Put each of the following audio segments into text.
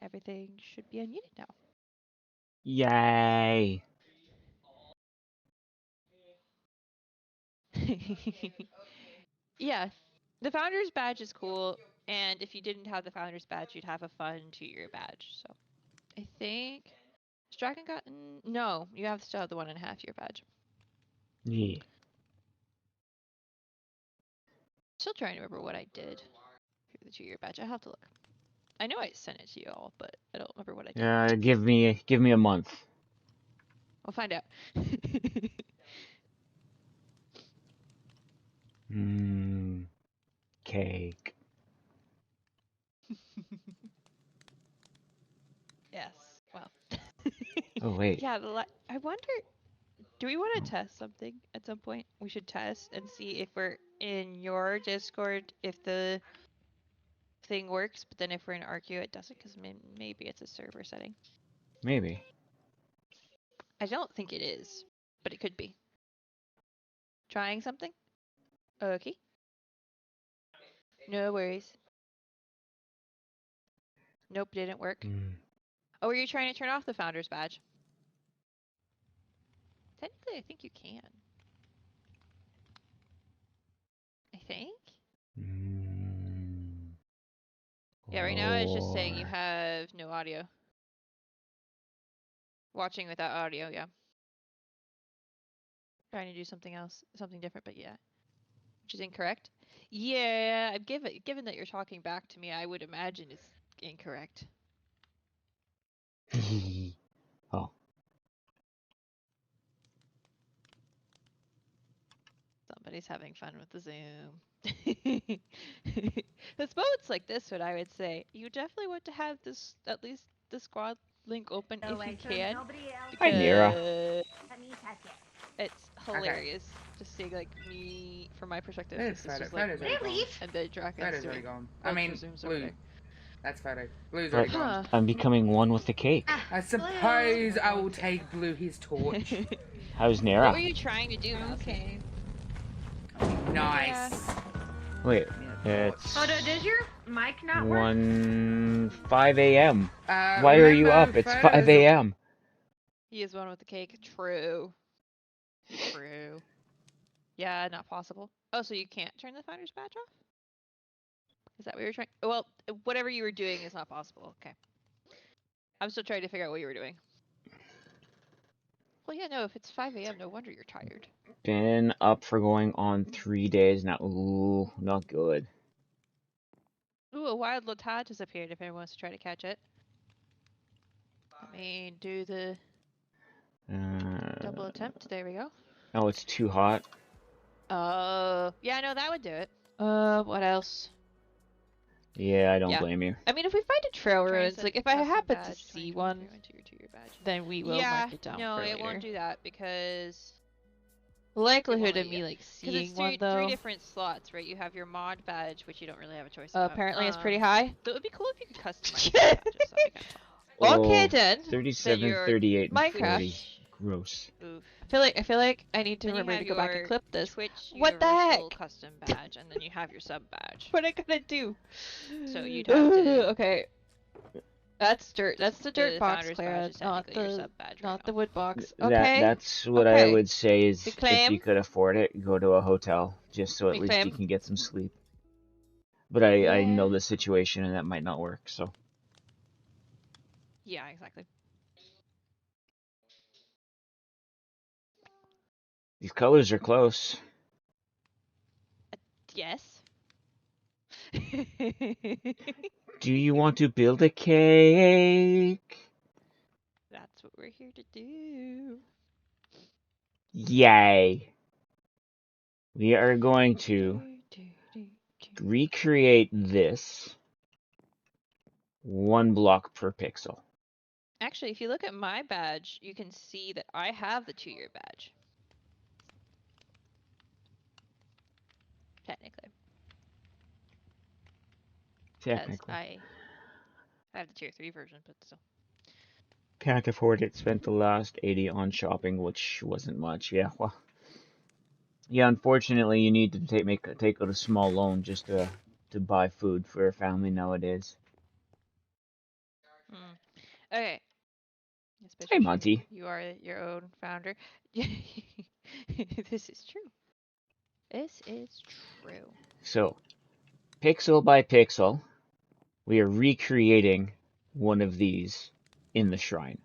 everything should be unmuted now. Yay! Yeah, the founder's badge is cool, and if you didn't have the founder's badge, you'd have a fun 2-year badge. So I think has Dragon gotten no, you have still have the 1.5-year badge. Yeah. Still trying to remember what I did for the 2-year badge. I have to look. I know I sent it to you all, but I don't remember what I did. Give me a month. We'll find out. Cake. Yes. Well. Oh wait. Yeah. I wonder. Do we want to test something at some point? We should test and see if we're in your Discord, if the thing works, but then if we're in Archaeo, it doesn't, because maybe it's a server setting. Maybe. I don't think it is, but it could be. Trying something? Okay. No worries. Nope, didn't work. Oh, were you trying to turn off the founder's badge? Technically, I think you can. I think? Yeah, right now it's just saying you have no audio. Watching without audio, yeah. Trying to do something else, something different, but yeah. Which is incorrect. Yeah, given that you're talking back to me, I would imagine it's incorrect. Oh. Somebody's having fun with the Zoom. With boats like this one, I would say you definitely want to have this, at least the squad link open if you can. Hi, Nira. It's hilarious just seeing like me from my perspective. There's This is just photo. like Photos already gone. and the Draken's Photos doing already gone. I ultra mean, zooms over blue. there. That's photo. Blue's But already gone. I'm becoming one with the cake. I suppose I will take Blue his torch. How's What Nira? were you trying to do, Mouse? Okay. Nice. Yeah. Wait, it's Photo, does your mic not work? 5 a.m. Why are you up? It's 5 a.m. He is one with the cake. True. True. Yeah, not possible. Oh, so you can't turn the founder's badge off? Is that what you're trying? Well, whatever you were doing is not possible. Okay. I'm still trying to figure out what you were doing. Well, yeah, no, if it's 5 a.m., no wonder you're tired. Been up for going on 3 days now. Ooh, not good. Ooh, a wild Lotad has appeared if anyone wants to try to catch it. I mean, do the double attempt. There we go. Oh, it's too hot. Yeah, no, that would do it. What else? Yeah, I don't Yeah. blame you. I mean, if we find a trail Trying to ruins, set like if I custom happen badge, to see 2023 one, into your 2-year badge. then we will mark it down no, for it later. won't do that because It won't likelihood let of you. me like Because seeing it's one three though. different slots, right? You have your mod badge, which you don't really have a choice about. Apparently it's pretty high. So it would be cool if you could customize your badges. That'd be kind of fun. Okay Oh, then. 37, your 38, and Minecraft. 40. Gross. Oof. I feel like I need to Then you remember have to go back and your clip this. Twitch What the Universal heck? custom badge, and then you have your sub badge. What am I gonna do? So you'd have to. Okay. That's dirt. That's the dirt box, founder's Clara, badge is not technically your the sub badge right not the now. wood box. Okay. That's what I Okay. would say is We if claim? you could afford it, go to a hotel just so at We least you claim? can get some sleep. But I know Yeah. the situation and that might not work, so. Yeah, exactly. These colors are close. Yes. Do you want to build a cake? That's what we're here to do. Yay. We are going to recreate this 1 block per pixel. Actually, if you look at my badge, you can see that I have the 2-year badge. Technically. Technically. I have the tier 3 version, but still. Can't afford it. Spent the last 80 on shopping, which wasn't much. Yeah, well. Yeah, unfortunately, you need to take out a small loan just to buy food for a family nowadays. Okay. Hey, Especially Monty. you are your own founder. This is true. This is true. So, pixel by pixel, we are recreating one of these in the shrine.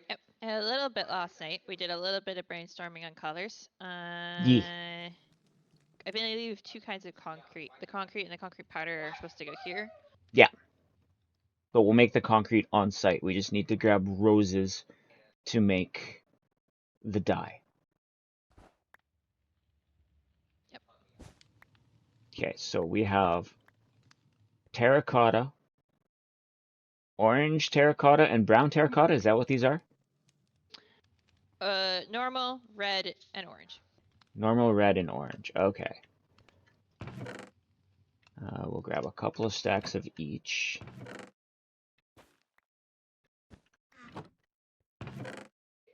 Yep. A little bit last night. We did a little bit of brainstorming on colors. Yeah. I believe two kinds of concrete. The concrete and the concrete powder are supposed to go here. Yeah. But we'll make the concrete on site. We just need to grab roses to make the dye. Yep. Okay, so we have terracotta, orange terracotta, and brown terracotta. Is that what these are? Normal, red, and orange. Normal, red, and orange. Okay. We'll grab a couple of stacks of each.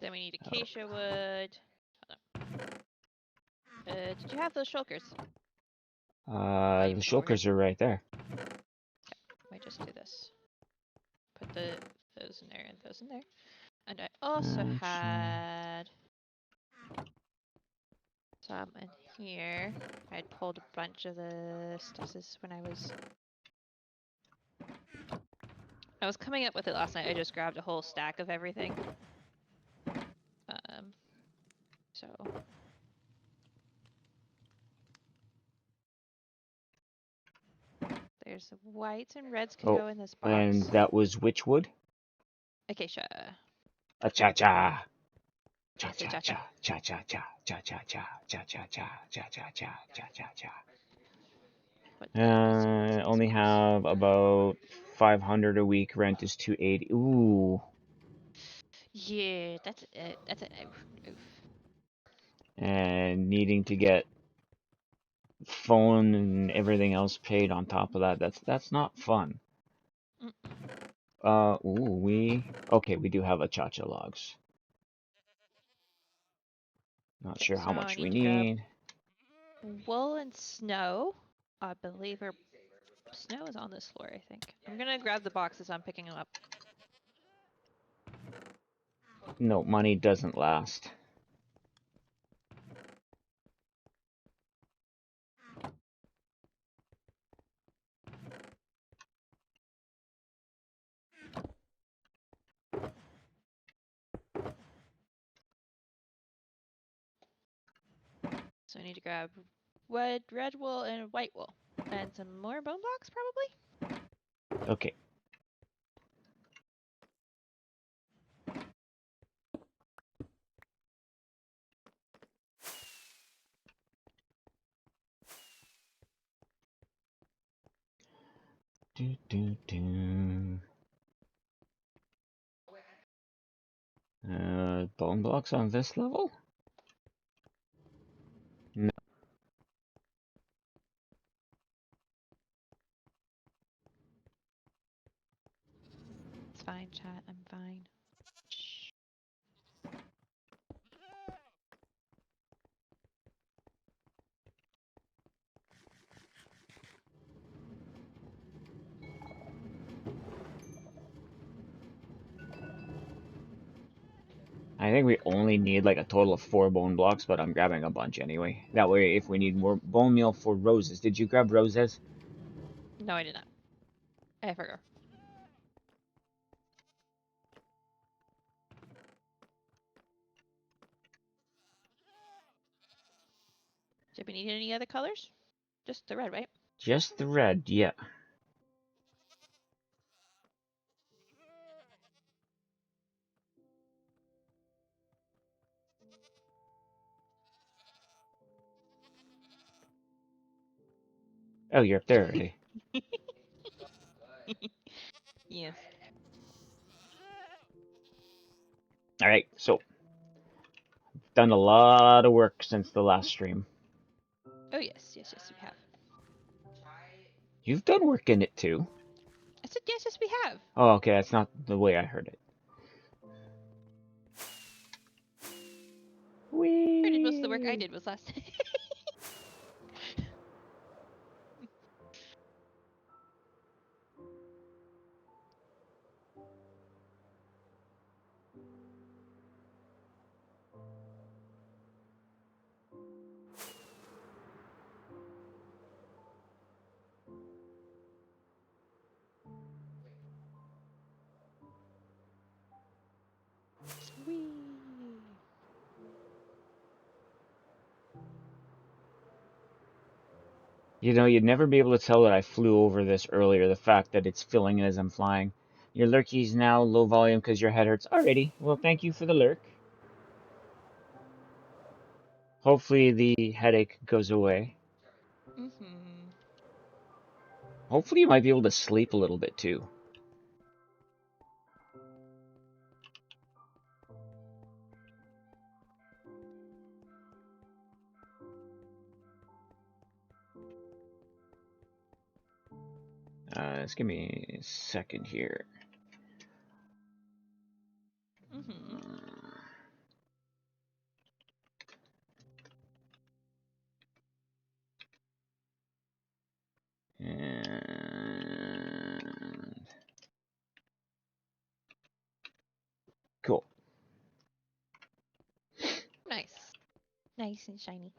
Then we need acacia wood. Did you have those shulkers? The shulkers are right there. Might just do this. Put those in there and those in there. And I also had some in here. I'd pulled a bunch of the stuff. This is when I was coming up with it last night. I just grabbed a whole stack of everything. So there's the whites and reds can go in this box. And that was which wood? Acacia. Cha-cha. Cha-cha. Cha-cha-cha. Cha-cha-cha. Cha-cha-cha. Cha-cha-cha. Cha-cha-cha. Cha-cha-cha. Only have about 500 a week. Rent is 280. Ooh. Yeah, that's it. That's an oof. And needing to get phone and everything else paid on top of that. That's not fun. Okay, we do have a cha-cha logs. Not sure how much we need. Wool and snow, I believe, snow is on this floor, I think. I'm gonna grab the boxes. I'm picking them up. No, money doesn't last. So I need to grab red wool and white wool. And some more bone blocks, probably? Okay. Bone blocks on this level? No. It's fine, chat. I'm fine. Shh. I think we only need like a total of 4 bone blocks, but I'm grabbing a bunch anyway. That way, if we need more bone meal for roses. Did you grab roses? No, I did not. I forgot. Did we need any other colors? Just the red, right? Just the red, yeah. Oh, you're up there already. Yes. Alright, so. Done a lot of work since the last stream. Oh, yes, we have. You've done work in it too. I said yes, we have. Oh, okay, that's not the way I heard it. Most of the work I did was last night. You know, you'd never be able to tell that I flew over this earlier, the fact that it's filling as I'm flying. Your lurkey's now low volume because your head hurts. Alrighty, well, thank you for the lurk. Hopefully the headache goes away. Mm-hmm. Hopefully you might be able to sleep a little bit too. Just give me a second here. Mm-hmm. And cool. Nice. Nice and shiny.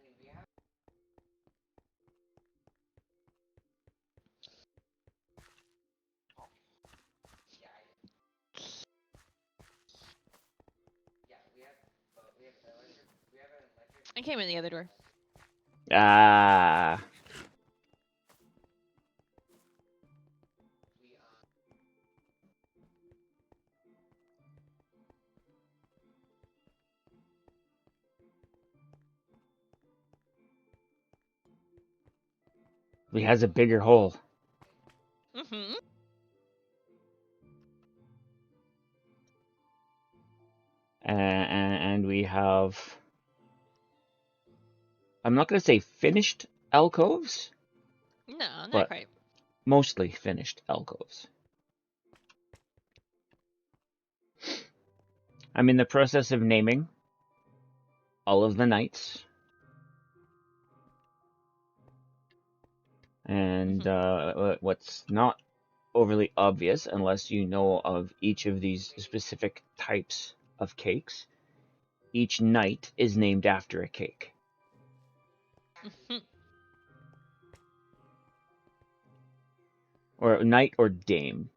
I came in the other door. Ah. He has a bigger hole. Mm-hmm. And we have, I'm not going to say finished alcoves, No, not but quite. mostly finished alcoves. I'm in the process of naming all of the knights. And what's not overly obvious, unless you know of each of these specific types of cakes, each knight is named after a cake. Mm-hmm. Or knight or dame.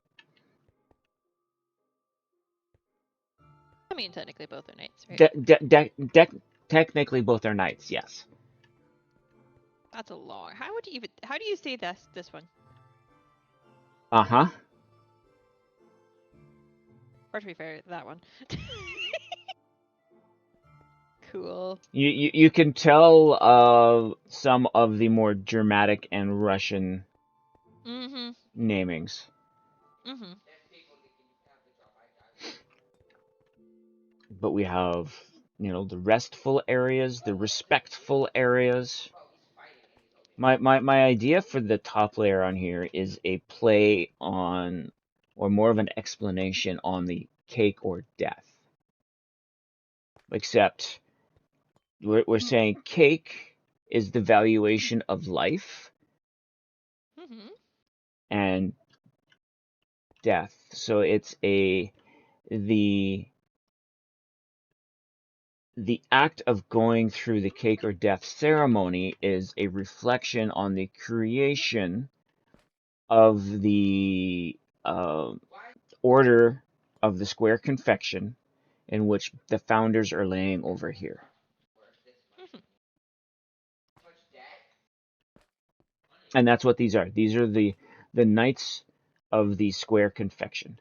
I mean, technically both are knights, right? Technically both are knights, yes. That's a long. How do you say this one? Uh-huh. Or to be fair, that one. Cool. You can tell some of the more Germanic and Russian Mm-hmm. namings. Mm-hmm. But we have, you know, the restful areas, the respectful areas. My idea for the top layer on here is a play on, or more of an explanation on the cake or death. Except we're saying cake is the valuation of life Mm-hmm. and death. So it's the act of going through the cake or death ceremony is a reflection on the creation of the order of the square confection in which the founders are laying over here. Mm-hmm. And that's what these are. These are the knights of the square confection.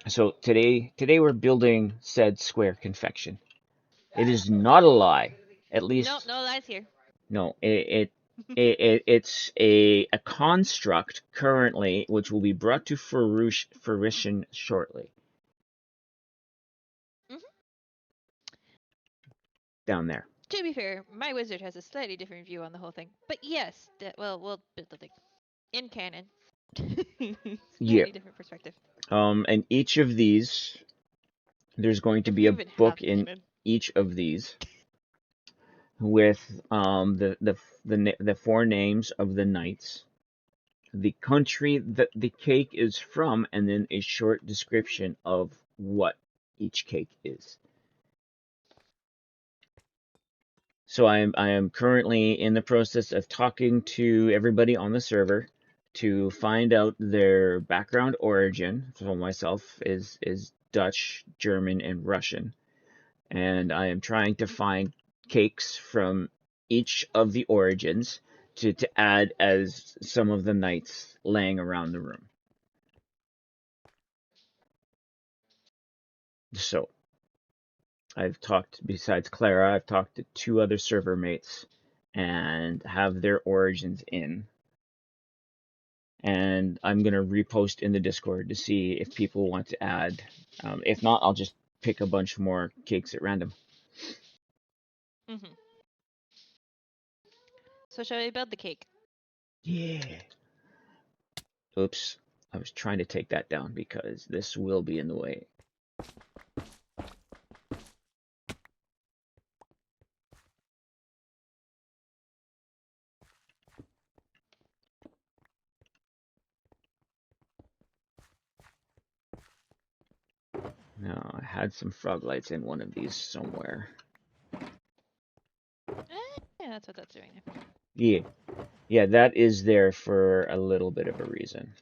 So today we're building said square confection. It is not a lie. At least No, that's here. no, it's a construct currently which will be brought to fruition shortly. Mhm. Down there. To be fair, my wizard has a slightly different view on the whole thing. But yes, well, we'll build the thing. In canon. Yeah. Slightly different perspective. And each of these, there's going to If be we a even book have in canon. each of these with the four names of the knights, the country that the cake is from, and then a short description of what each cake is. So I am currently in the process of talking to everybody on the server to find out their background origin. So myself is Dutch, German, and Russian. And I am trying to find cakes from each of the origins to add as some of the knights laying around the room. So, I've talked, besides Clara, I've talked to 2 other server mates and have their origins in. And I'm going to repost in the Discord to see if people want to add. If not, I'll just pick a bunch more cakes at random. Mm-hmm. So shall we build the cake? Yeah. Oops. I was trying to take that down because this will be in the way. No, I had some frog lights in one of these somewhere. Yeah, that's what that's doing there. Yeah. Yeah, that is there for a little bit of a reason.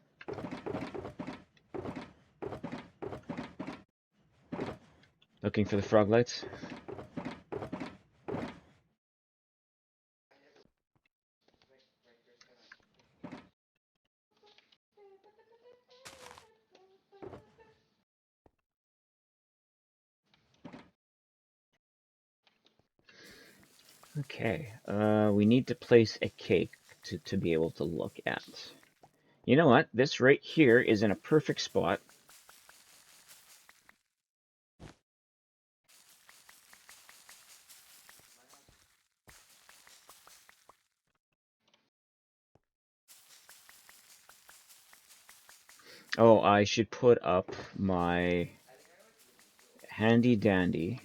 Looking for the frog lights? Okay, we need to place a cake to be able to look at. You know what? This right here is in a perfect spot. Oh, I should put up my handy dandy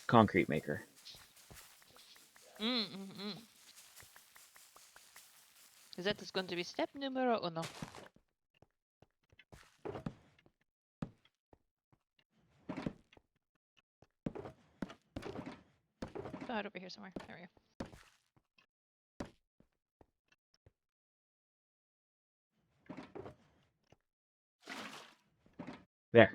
concrete maker. That is going to be step numero uno. God, over here somewhere. There we go. There.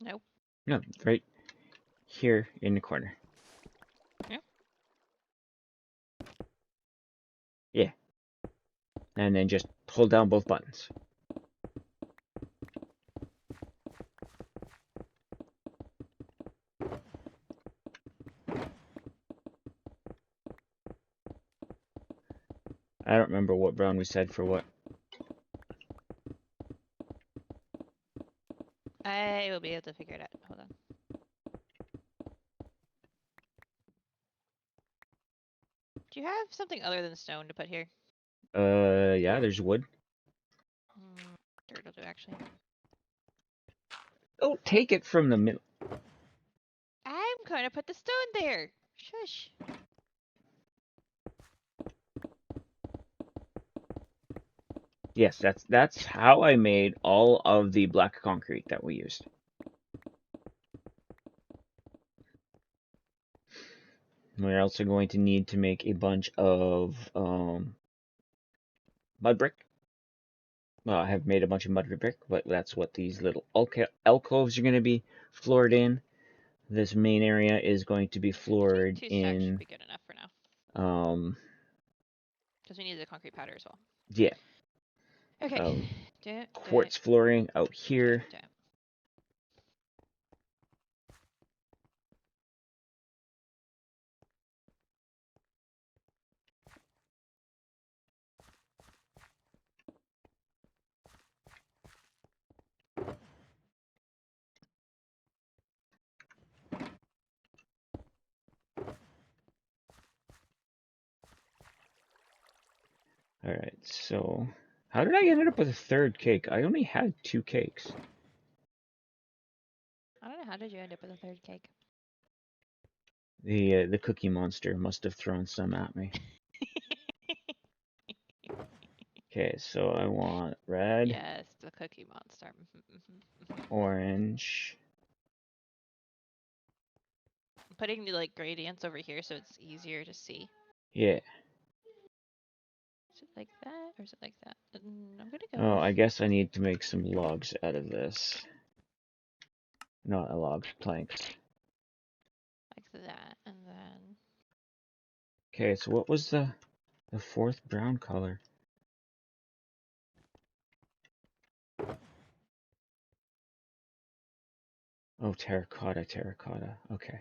Nope. No, right here in the corner. Yeah. Yeah. And then just hold down both buttons. I don't remember what brown we said for what. I will be able to figure it out. Hold on. Do you have something other than stone to put here? Yeah, there's wood. Dirt will do, actually. Oh, take it from the middle. I'm going to put the stone there. Shush. Yes, that's how I made all of the black concrete that we used. We're also going to need to make a bunch of mud brick. Well, I have made a bunch of mud brick, but that's what these little alcoves are going to be floored in. This main area is going to be floored 2 stacks should in. be good enough for now. Because we need the concrete powder as well. Yeah. Okay. Quartz flooring out here. Alright, so how did I end up with a 3rd cake? I only had 2 cakes. I don't know, how did you end up with a 3rd cake? The Cookie Monster must have thrown some at me. Okay, so I want red, Yes, the Cookie Monster. orange. I'm putting the like gradients over here so it's easier to see. Yeah. Is it like that or is it like that? I'm gonna go. Oh, I guess I need to make some logs out of this. Not a log, planks. Like that, and then Okay, so what was the fourth brown color? Oh, terracotta, terracotta. Okay.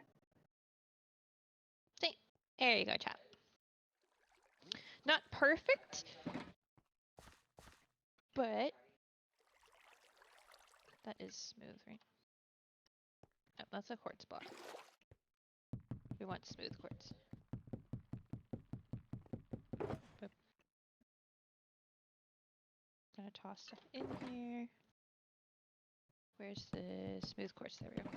see, there you go, chap. Not perfect, but that is smooth, right? Oh, that's a quartz block. We want smooth quartz. Boop. Gonna toss stuff in here. Where's the smooth quartz? There we go.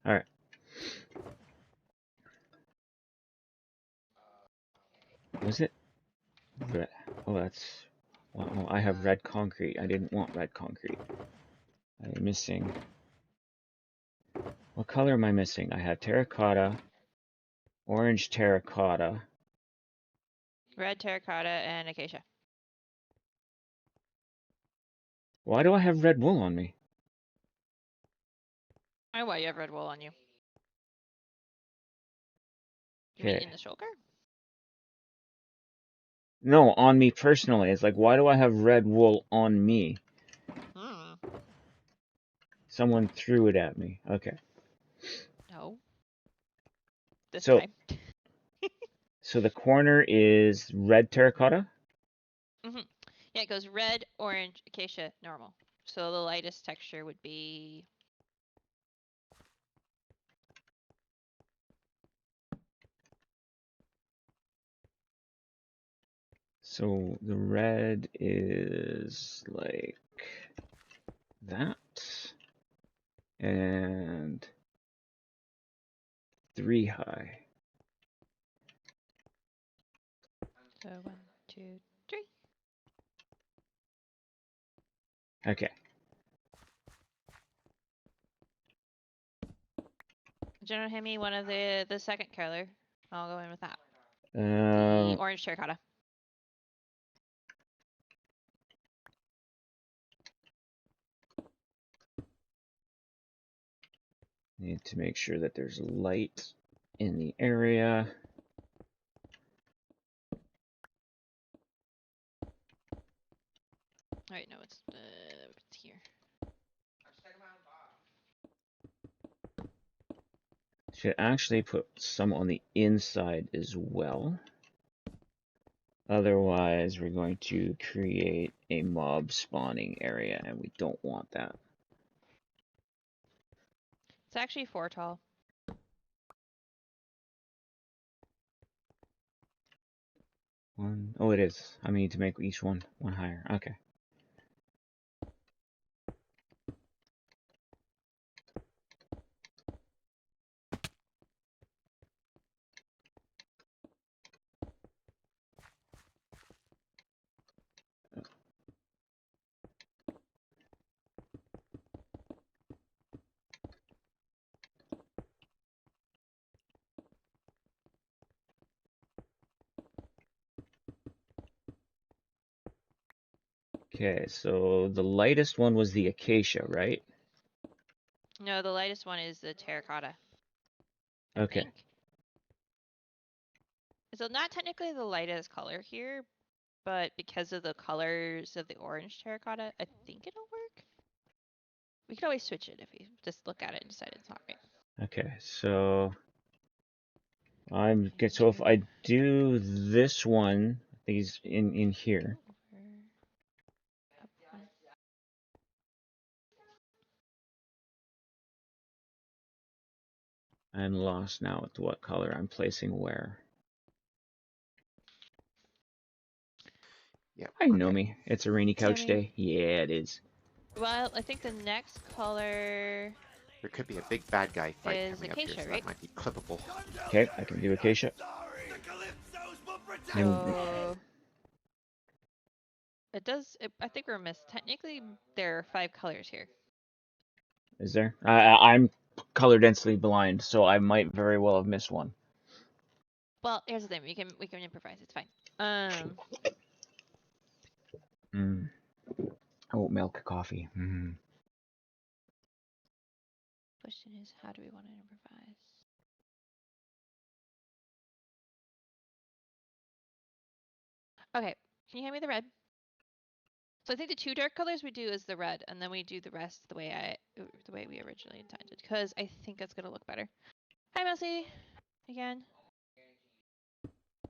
All right. Was it red? Oh, that's. Well, I have red concrete. I didn't want red concrete. I'm missing. What color am I missing? I have terracotta, orange terracotta. Red terracotta and acacia. Why do I have red wool on me? I know why you have red wool on you. You mean Okay. in the shulker? No, on me personally. It's like, why do I have red wool on me? Hmm. Someone threw it at me. Okay. No. This So- time. So the corner is red terracotta? Yeah, it goes red, orange, acacia, normal. So the lightest texture would be So the red is like that. And 3 high. so 1, 2, 3. Okay. General, hand me one of the second color. I'll go in with that. The Um, orange terracotta. need to make sure that there's light in the area. Alright, no, it's here. Should actually put some on the inside as well. Otherwise, we're going to create a mob spawning area, and we don't want that. It's actually 4 tall. Oh, it is. I need to make each one higher. Okay. Okay, so the lightest one was the acacia, right? No, the lightest one is the terracotta. I Okay. think. So not technically the lightest color here, but because of the colors of the orange terracotta, I think it'll work. We could always switch it if we just look at it and decide it's not right. Okay, so I'm good. So if I do this one, these in here. Up one. I'm lost now with what color I'm placing where. Yeah. I know me. It's a rainy couch Yummy. day. Yeah, it is. Well, I think the next color There could be a big bad guy fight is coming up here, acacia, so right? that might be clippable. Okay, I can do acacia. So it does. I think we're missed. Technically, there are 5 colors here. Is there? I'm color density blind, so I might very well have missed one. Well, here's the thing. We can improvise. It's fine. Oat milk coffee. Question is, how do we want to improvise? Okay, can you hand me the red? So I think the 2 dark colors we do is the red, and then we do the rest the way we originally intended, because I think that's gonna look better. Hi, Melcy. Again.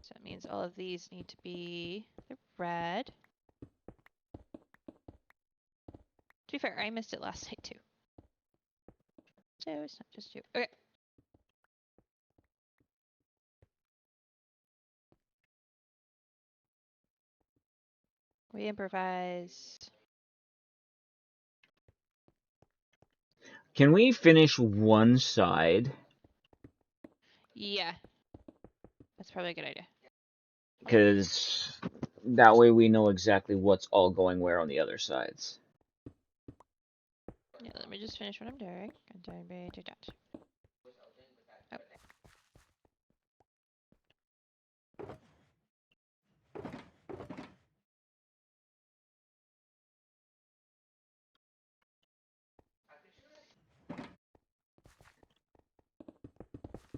So that means all of these need to be the red. To be fair, I missed it last night too. So it's not just you. Okay. We improvised. Can we finish one side? Yeah. That's probably a good idea. Because that way we know exactly what's all going where on the other sides. Yeah, let me just finish what I'm doing. Oh.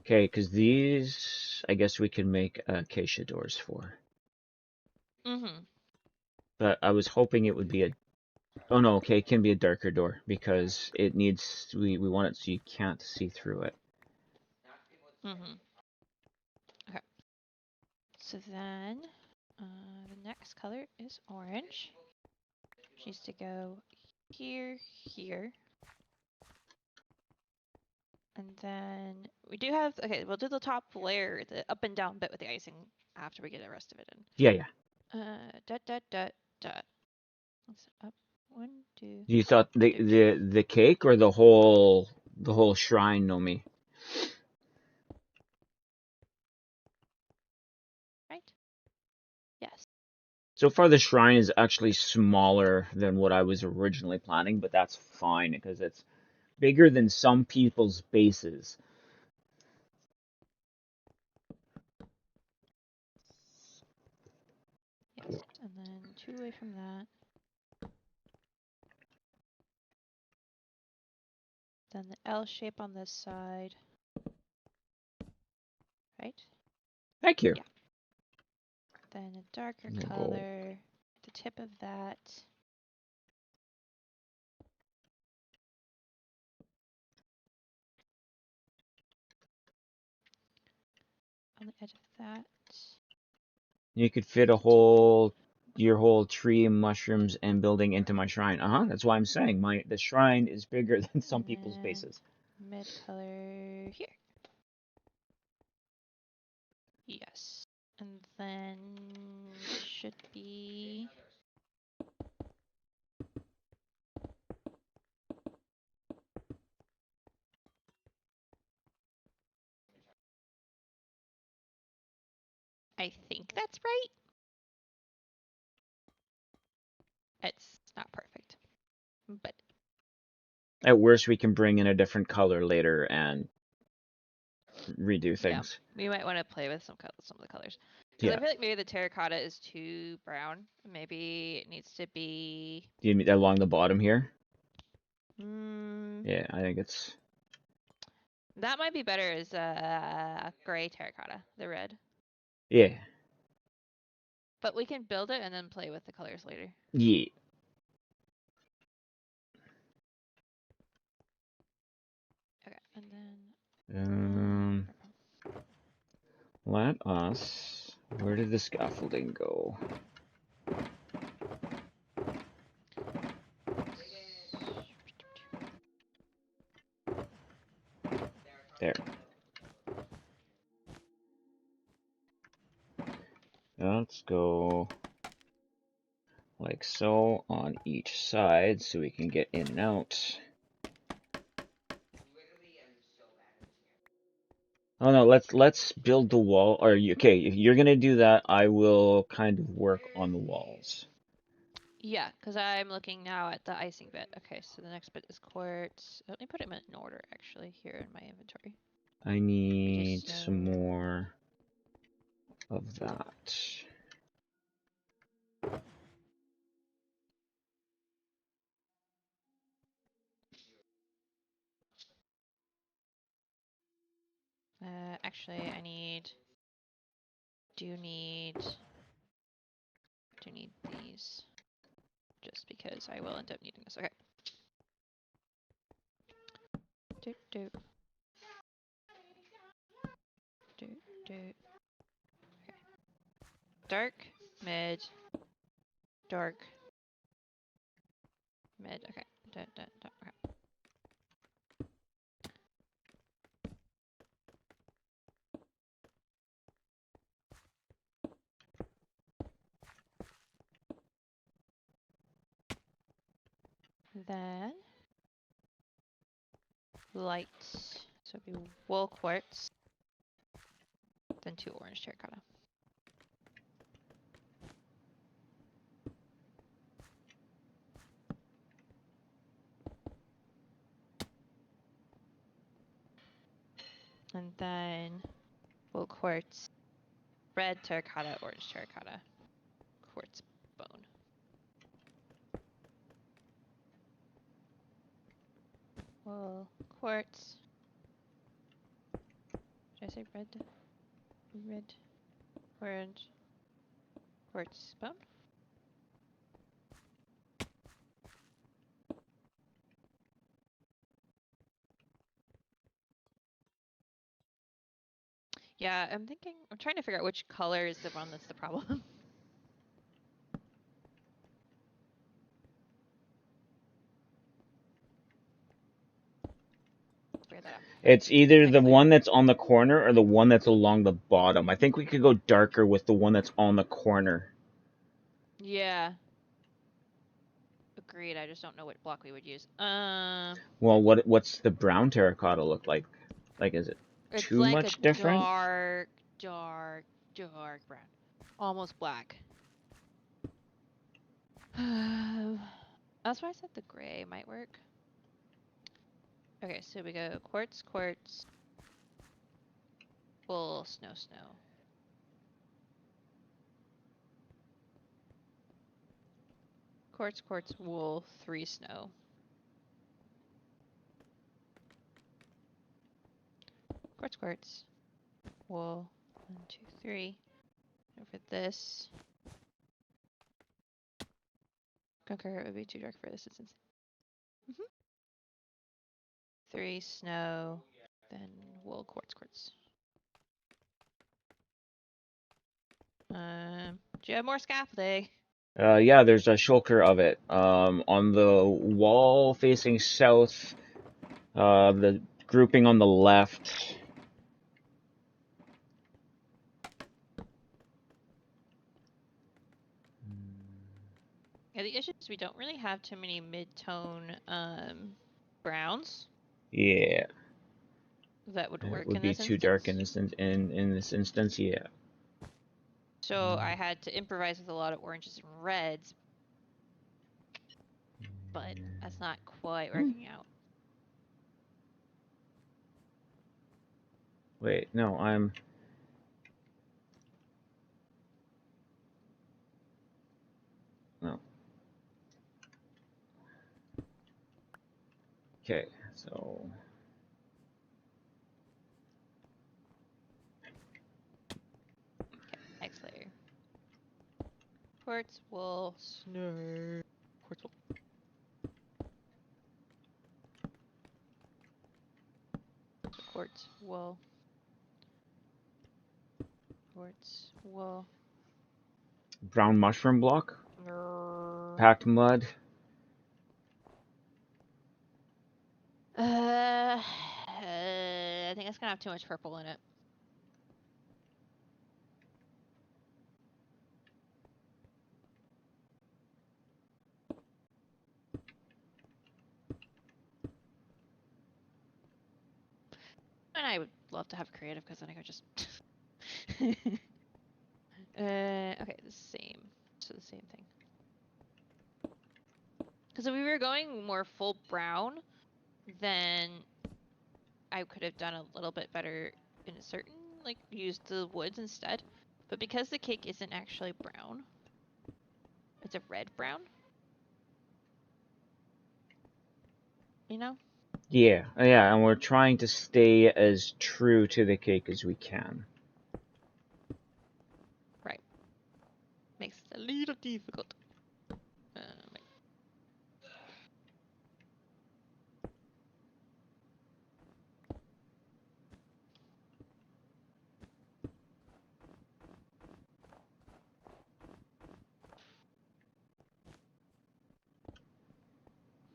Okay, because these, I guess we can make acacia doors for. But I was hoping it would be a... Oh no, okay, it can be a darker door because it needs... We want it so you can't see through it. Okay. So then, the next color is orange. Which needs to go here, here. And then we do have, okay, we'll do the top layer, the up and down bit with the icing after we get the rest of it in. Yeah. Dot. Let's up, 1, 2. You thought the cake or the whole shrine, Nomi? Right? Yes. So far the shrine is actually smaller than what I was originally planning, but that's fine because it's bigger than some people's bases. Yes, and then 2 away from that. Then the L shape on this side. Right? Thank you. Yeah. Then a darker We'll color at the tip of that. On the edge of that. You could fit your whole tree, mushrooms, and building into my shrine. That's why I'm saying the shrine is bigger than some people's bases. Mid color here. Yes. And then should be I think that's right. It's not perfect. But At worst, we can bring in a different color later and redo things. yeah, we might want to play with some of the colors. Because I feel like maybe the terracotta is too brown. Maybe it needs to be... Do you mean along the bottom here? Mm, Yeah, I think it's... that might be better as a gray terracotta, the red. Yeah. But we can build it and then play with the colors later. Yeah. Okay, and then... Let us... Where did the scaffolding go? There. Let's go like so on each side so we can get in and out. Oh no, let's build the wall. Or okay, if you're gonna do that, I will kind of work on the walls. Yeah, because I'm looking now at the icing bit. Okay, so the next bit is quartz. Let me put them in order, actually, here in my inventory. I need snow. some more of that. Actually, I do need these, just because I will end up needing this. Okay. Doot doot. Doot doot. Okay. Dark, mid, dark, mid. Okay. Dun, dun, dun. Okay. Then light. So it'd be wool quartz. Then 2 orange terracotta. And then wool quartz, red terracotta, orange terracotta, quartz bone. Wool quartz. Did I say red? Red, orange, quartz bone. Yeah, I'm trying to figure out which color is the one that's the problem. Figure that out. It's either the Next layer. one that's on the corner or the one that's along the bottom. I think we could go darker with the one that's on the corner. Yeah. Agreed. I just don't know what block we would use. Well, what's the brown terracotta look like? Like, is it It's too like a much different? dark brown. Almost black. That's why I said the gray might work. Okay, so we go quartz, quartz, wool, snow, snow. Quartz, quartz, wool, 3 snow. Quartz, quartz, wool, 1, 2, 3. Over this. Concur would be too dark for this instance. 3 snow, then wool, quartz, quartz. Do you have more scaffolding? Yeah, there's a shulker of it. On the wall facing south, the grouping on the left. Yeah, the issue is we don't really have too many mid-tone browns Yeah, that would it work would in be this too instance. dark in this instance. Yeah. So I had to improvise with a lot of oranges and reds, but that's not quite working out. Wait, no, I'm. No. Okay, so. Next layer. Quartz, wool, snow. Quartz, wool. Quartz, wool. Quartz, wool. Brown mushroom block? Packed mud? I think it's gonna have too much purple in it. And I would love to have creative because then I could just. Okay, the same. So the same thing. Because if we were going more full brown, then I could have done a little bit better in a certain, like, used the woods instead. But because the cake isn't actually brown, it's a red brown. You know? Yeah, yeah, and we're trying to stay as true to the cake as we can. Right. Makes it a little difficult. Wait.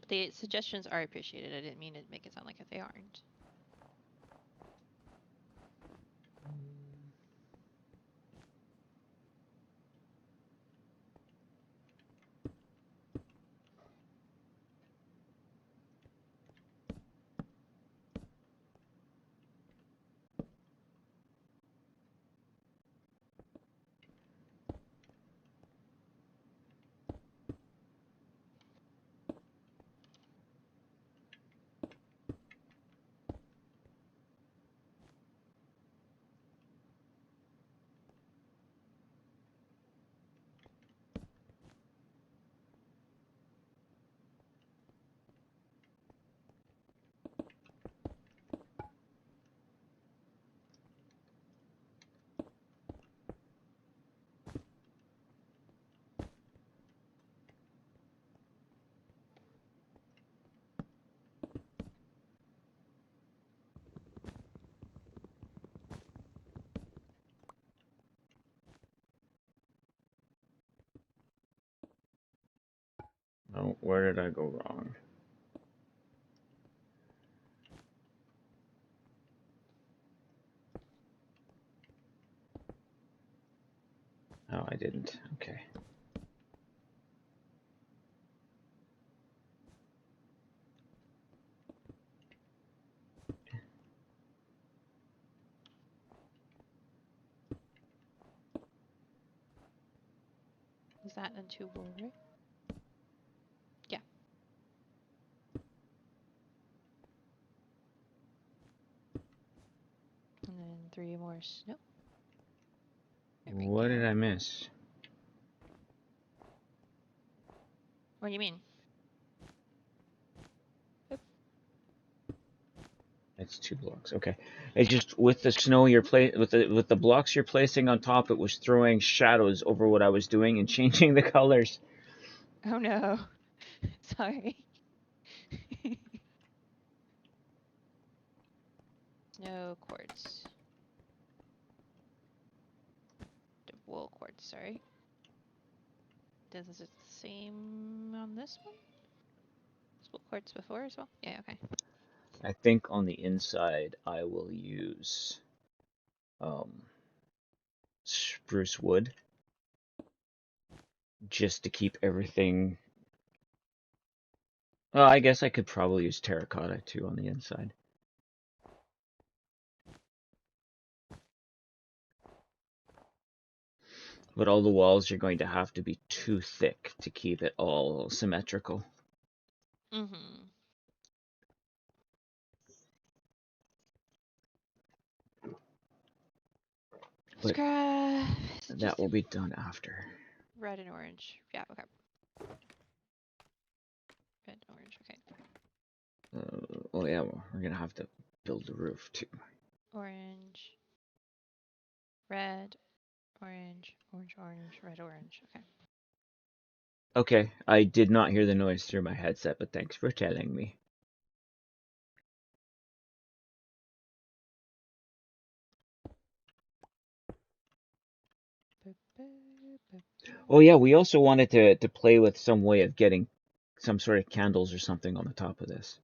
The suggestions are appreciated. I didn't mean to make it sound like if they aren't. Oh, where did I go wrong? Oh, I didn't. Okay. Is that into wool, right? Yeah. And then 3 more snow. There we What did go. I miss? What do you mean? It's 2 blocks. Okay. It's just with the snow you're with the blocks you're placing on top, it was throwing shadows over what I was doing and changing the colors. Oh no. Sorry. Snow quartz. Wool quartz, sorry. Does it the same on this one? Wool quartz before as well? Yeah, okay. I think on the inside I will use spruce wood just to keep everything. Well, I guess I could probably use terracotta too on the inside. But all the walls are going to have to be too thick to keep it all symmetrical. Mm-hmm. But Scrap. that will be done after. Red and orange. Yeah, okay. Red and orange, okay. Oh yeah, well, we're gonna have to build the roof too. Orange. Red. Orange. Orange, orange. Red, orange. Okay. Okay, I did not hear the noise through my headset, but thanks for telling me. Oh yeah, we also wanted to play with some way of getting some sort of candles or something on the top of this.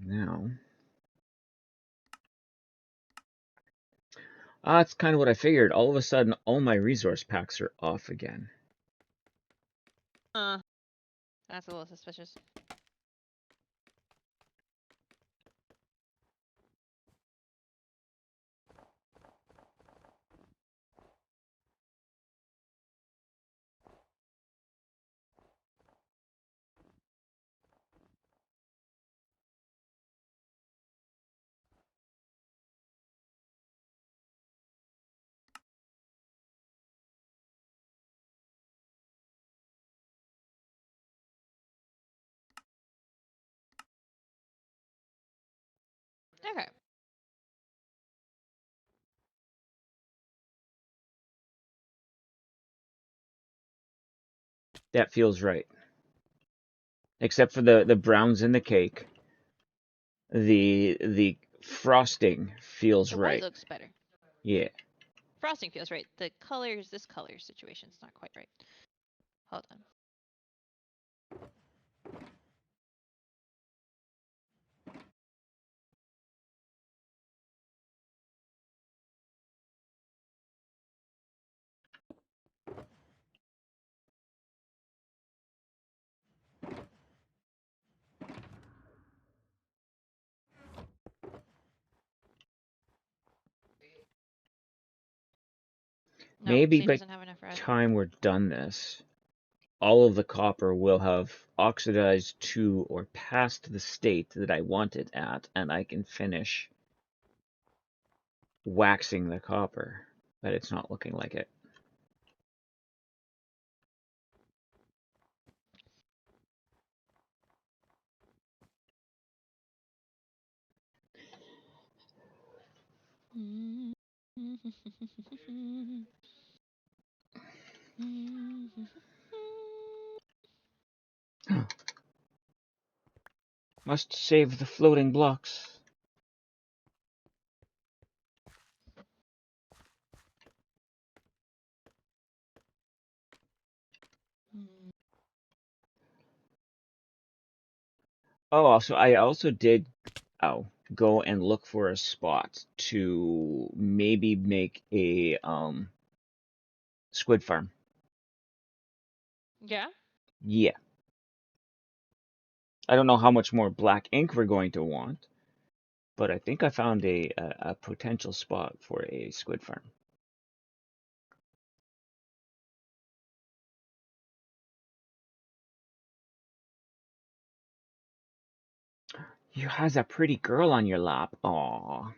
Now, that's kind of what I figured. All of a sudden, all my resource packs are off again. That's That's a little suspicious. Okay. That feels right. Except for the browns in the cake. The frosting feels The right. white looks better. Yeah. Frosting feels right. The colors, this color situation's not quite right. Hold on. No, Maybe C by doesn't have enough red. time we're done this, all of the copper will have oxidized to or past the state that I want it at, and I can finish waxing the copper, but it's not looking like it. Must save the floating blocks. Oh, I also did go and look for a spot to maybe make a squid farm. Yeah? Yeah. I don't know how much more black ink we're going to want, but I think I found a potential spot for a squid farm. You has a pretty girl on your lap. Aw.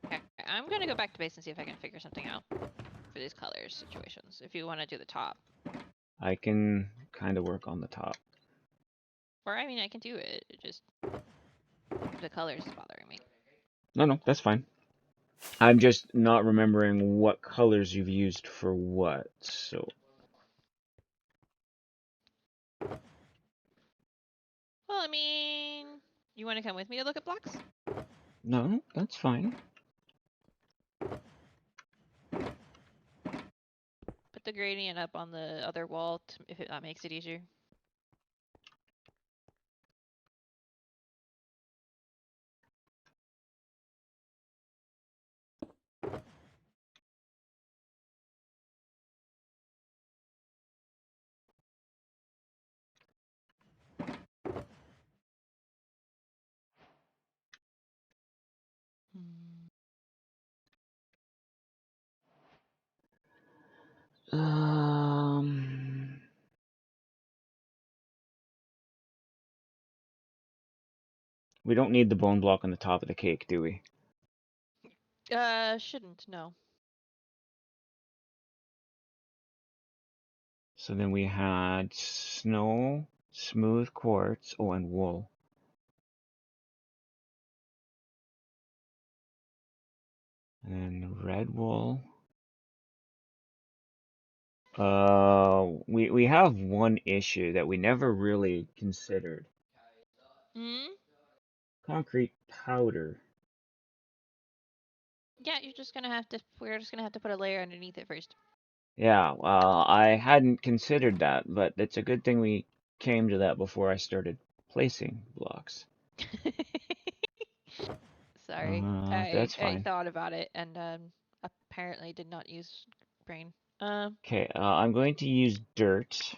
Okay, I'm gonna go back to base and see if I can figure something out for these colors situations. If you want to do the top, I can kind of work on the top. or I mean, I can do it. It just the colors is bothering me. No, that's fine. I'm just not remembering what colors you've used for what, so. Well, I mean, you want to come with me to look at blocks? No, that's fine. Put the gradient up on the other wall if that makes it easier. We don't need the bone block on the top of the cake, do we? Shouldn't, no. So then we had snow, smooth quartz, oh, and wool. And then red wool. We have one issue that we never really considered. Concrete powder. Yeah, we're just gonna have to put a layer underneath it first. Yeah, well, I hadn't considered that, but it's a good thing we came to that before I started placing blocks. Sorry. That's I fine. thought about it and apparently did not use brain. Okay, I'm going to use dirt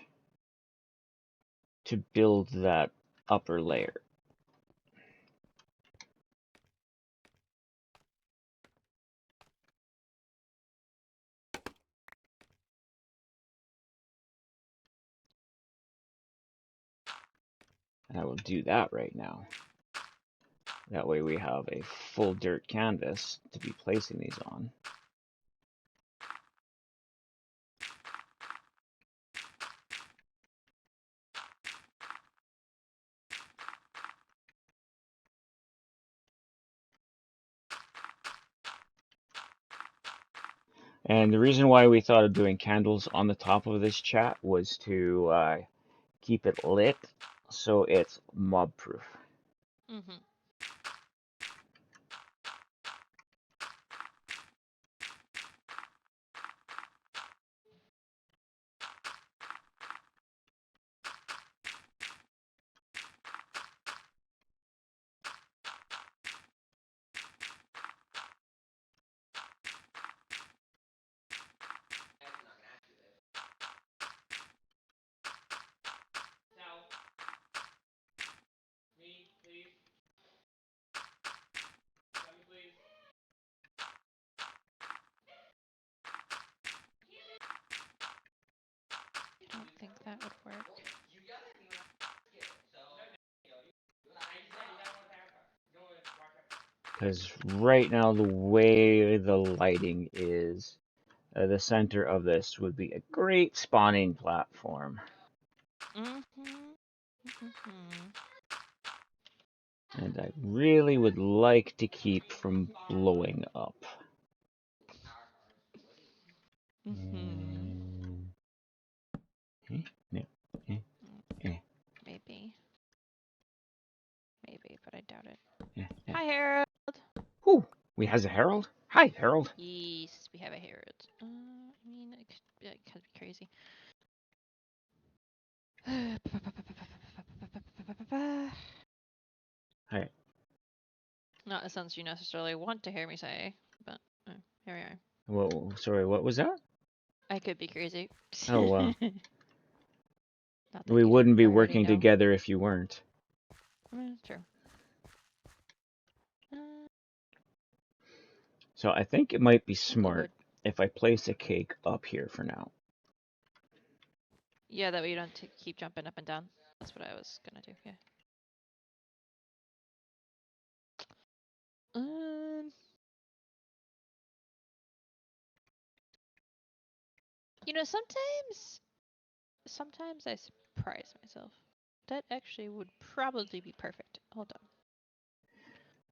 to build that upper layer. And I will do that right now. That way we have a full dirt canvas to be placing these on. And the reason why we thought of doing candles on the top of this chat was to keep it lit so it's mob proof. Mm-hmm. I don't think that would work. Because right now the way the lighting is, the center of this would be a great spawning platform. Mm-hmm. Mm-hmm. And I really would like to keep from blowing up. Mm-hmm. No. Maybe. Maybe, but I doubt it. Yeah. Hi, Harold. Whew, we has a herald? Hi, Harold. Yes, we have a Harold. I mean, it could be crazy. Hi. Not a sense you necessarily want to hear me say, but here we are. Whoa, sorry, what was that? I could be crazy. Oh, wow. Not that We you wouldn't be already working know. together if you weren't. True. So I think it might be Still smart would. if I place a cake up here for now. Yeah, that way you don't keep jumping up and down. That's what I was gonna do. Yeah. You know, sometimes I surprise myself. That actually would probably be perfect. Hold on.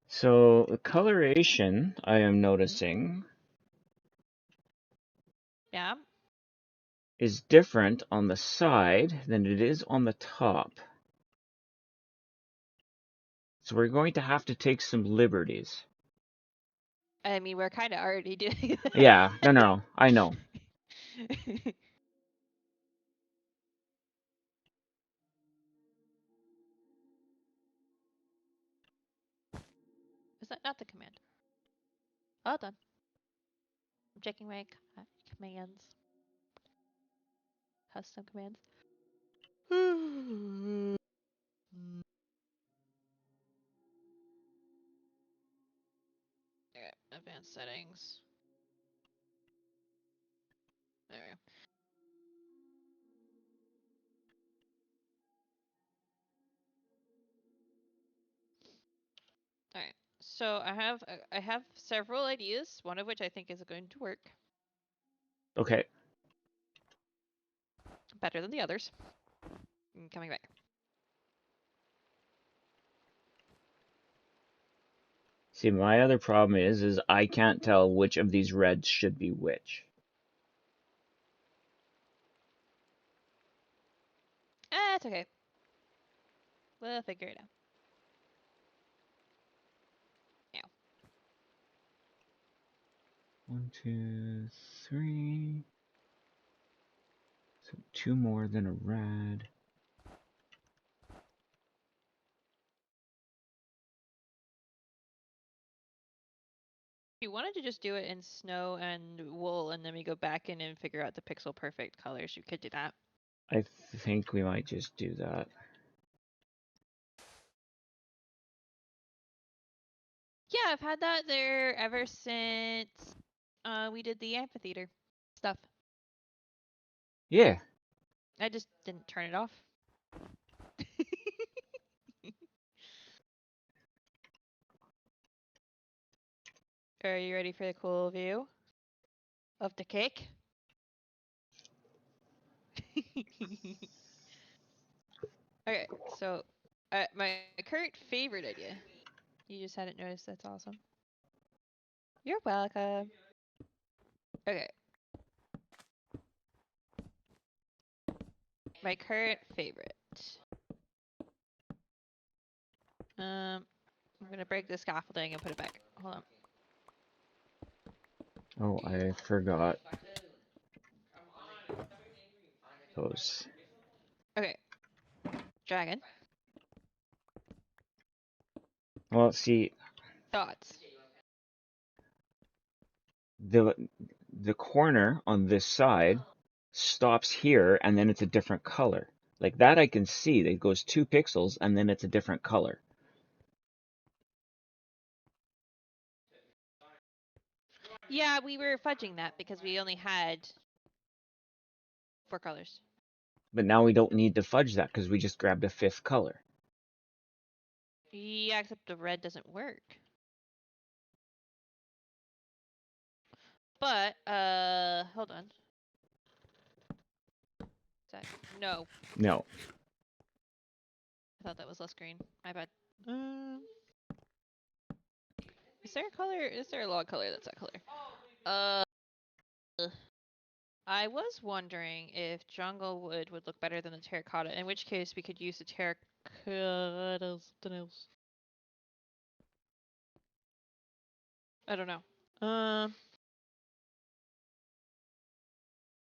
So the coloration I am noticing Yeah. is different on the side than it is on the top. So we're going to have to take some liberties. I mean, we're kind of already doing that. Yeah, no, I know. Is that not the command? Hold on. I'm checking my commands. Custom commands. Okay, advanced settings. There we go. All right. So I have several ideas, one of which I think is going to work Okay. better than the others. Coming back. See, my other problem is I can't tell which of these reds should be which. Ah, it's okay. We'll figure it out. Yeah. 1, 2, 3. So 2 more than a red. wanted to just do it in snow and wool, and then we go back in and figure out the pixel perfect colors, you could do that. I think we might just do that. Yeah, I've had that there ever since we did the amphitheater stuff. Yeah. I just didn't turn it off. Are you ready for the cool view of the cake? Okay, so my current favorite idea. You just hadn't noticed. That's awesome. You're welcome. Okay. My current favorite. I'm gonna break the scaffolding and put it back. Hold on. Oh, I forgot those. Okay. Dragon. Well, see, Thoughts. the corner on this side stops here, and then it's a different color. Like that I can see. It goes 2 pixels, and then it's a different color. Yeah, we were fudging that because we only had 4 colors. But now we don't need to fudge that because we just grabbed a 5th color. Yeah, except the red doesn't work. But, hold on. Is that, no. No. I thought that was less green. My bad. Is there a color? Is there a log color that's that color? I was wondering if jungle wood would look better than the terracotta, in which case we could use the terracotta something else. I don't know.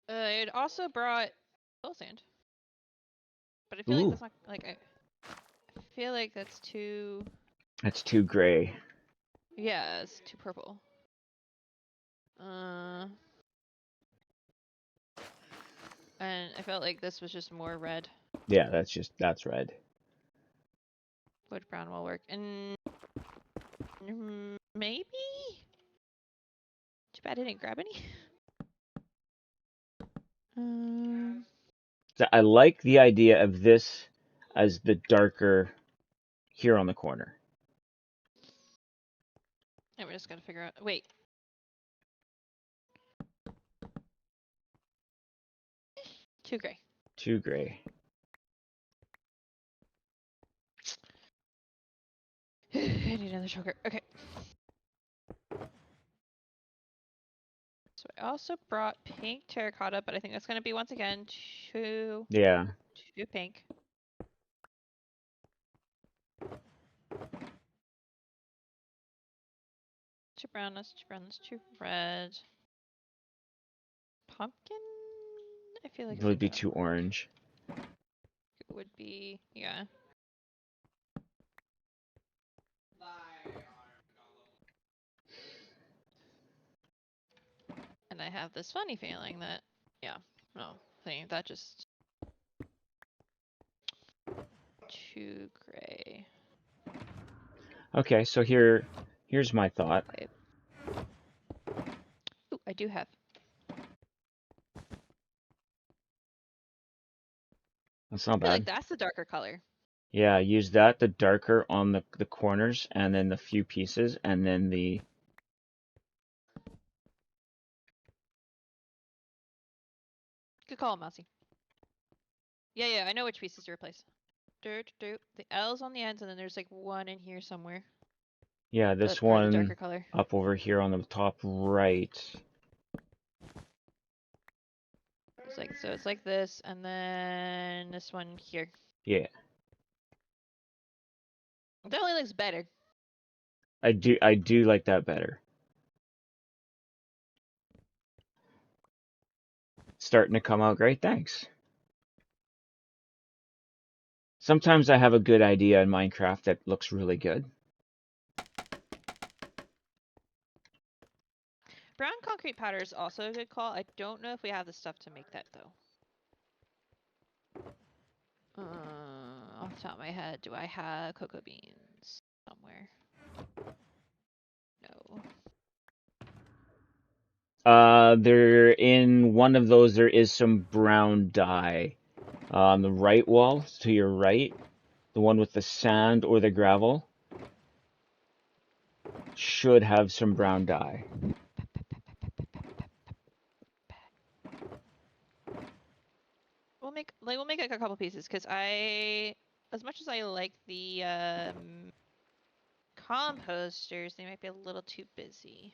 It also brought soul sand. But I feel like Ooh, that's not, like, I feel like that's too, that's too gray. yeah, it's too purple. And I felt like this was just more red. Yeah, that's red. Wood brown will work. And maybe? Too bad I didn't grab any. So I like the idea of this as the darker here on the corner. And we're just gonna figure out. Wait. Too gray. Too gray. I need another choker. Okay. So I also brought pink terracotta, but I think that's gonna be once again too Yeah. pink. Too brown, that's too red. Pumpkin? I feel like It it's would like be that. too orange. It would be, yeah. And I have this funny feeling that, yeah, no, that just too gray. Okay, so here's my thought. Ooh, I do have. That's not I feel like bad. that's the darker color. Yeah, use that, the darker on the corners, and then the few pieces, and then the... Good call, Mousy. Yeah, I know which pieces to replace. The L's on the ends, and then there's like one in here somewhere. Yeah, this For the one darker color. up over here on the top right. It's like, so it's like this, and then this one here. Yeah. That only looks better. I do like that better. Starting to come out great, thanks. Sometimes I have a good idea in Minecraft that looks really good. concrete powder is also a good call. I don't know if we have the stuff to make that though. Off the top of my head, do I have cocoa beans somewhere? No. There in one of those there is some brown dye. On the right wall, to your right, the one with the sand or the gravel should have some brown dye. We'll make like a couple pieces because as much as I like the composters, they might be a little too busy.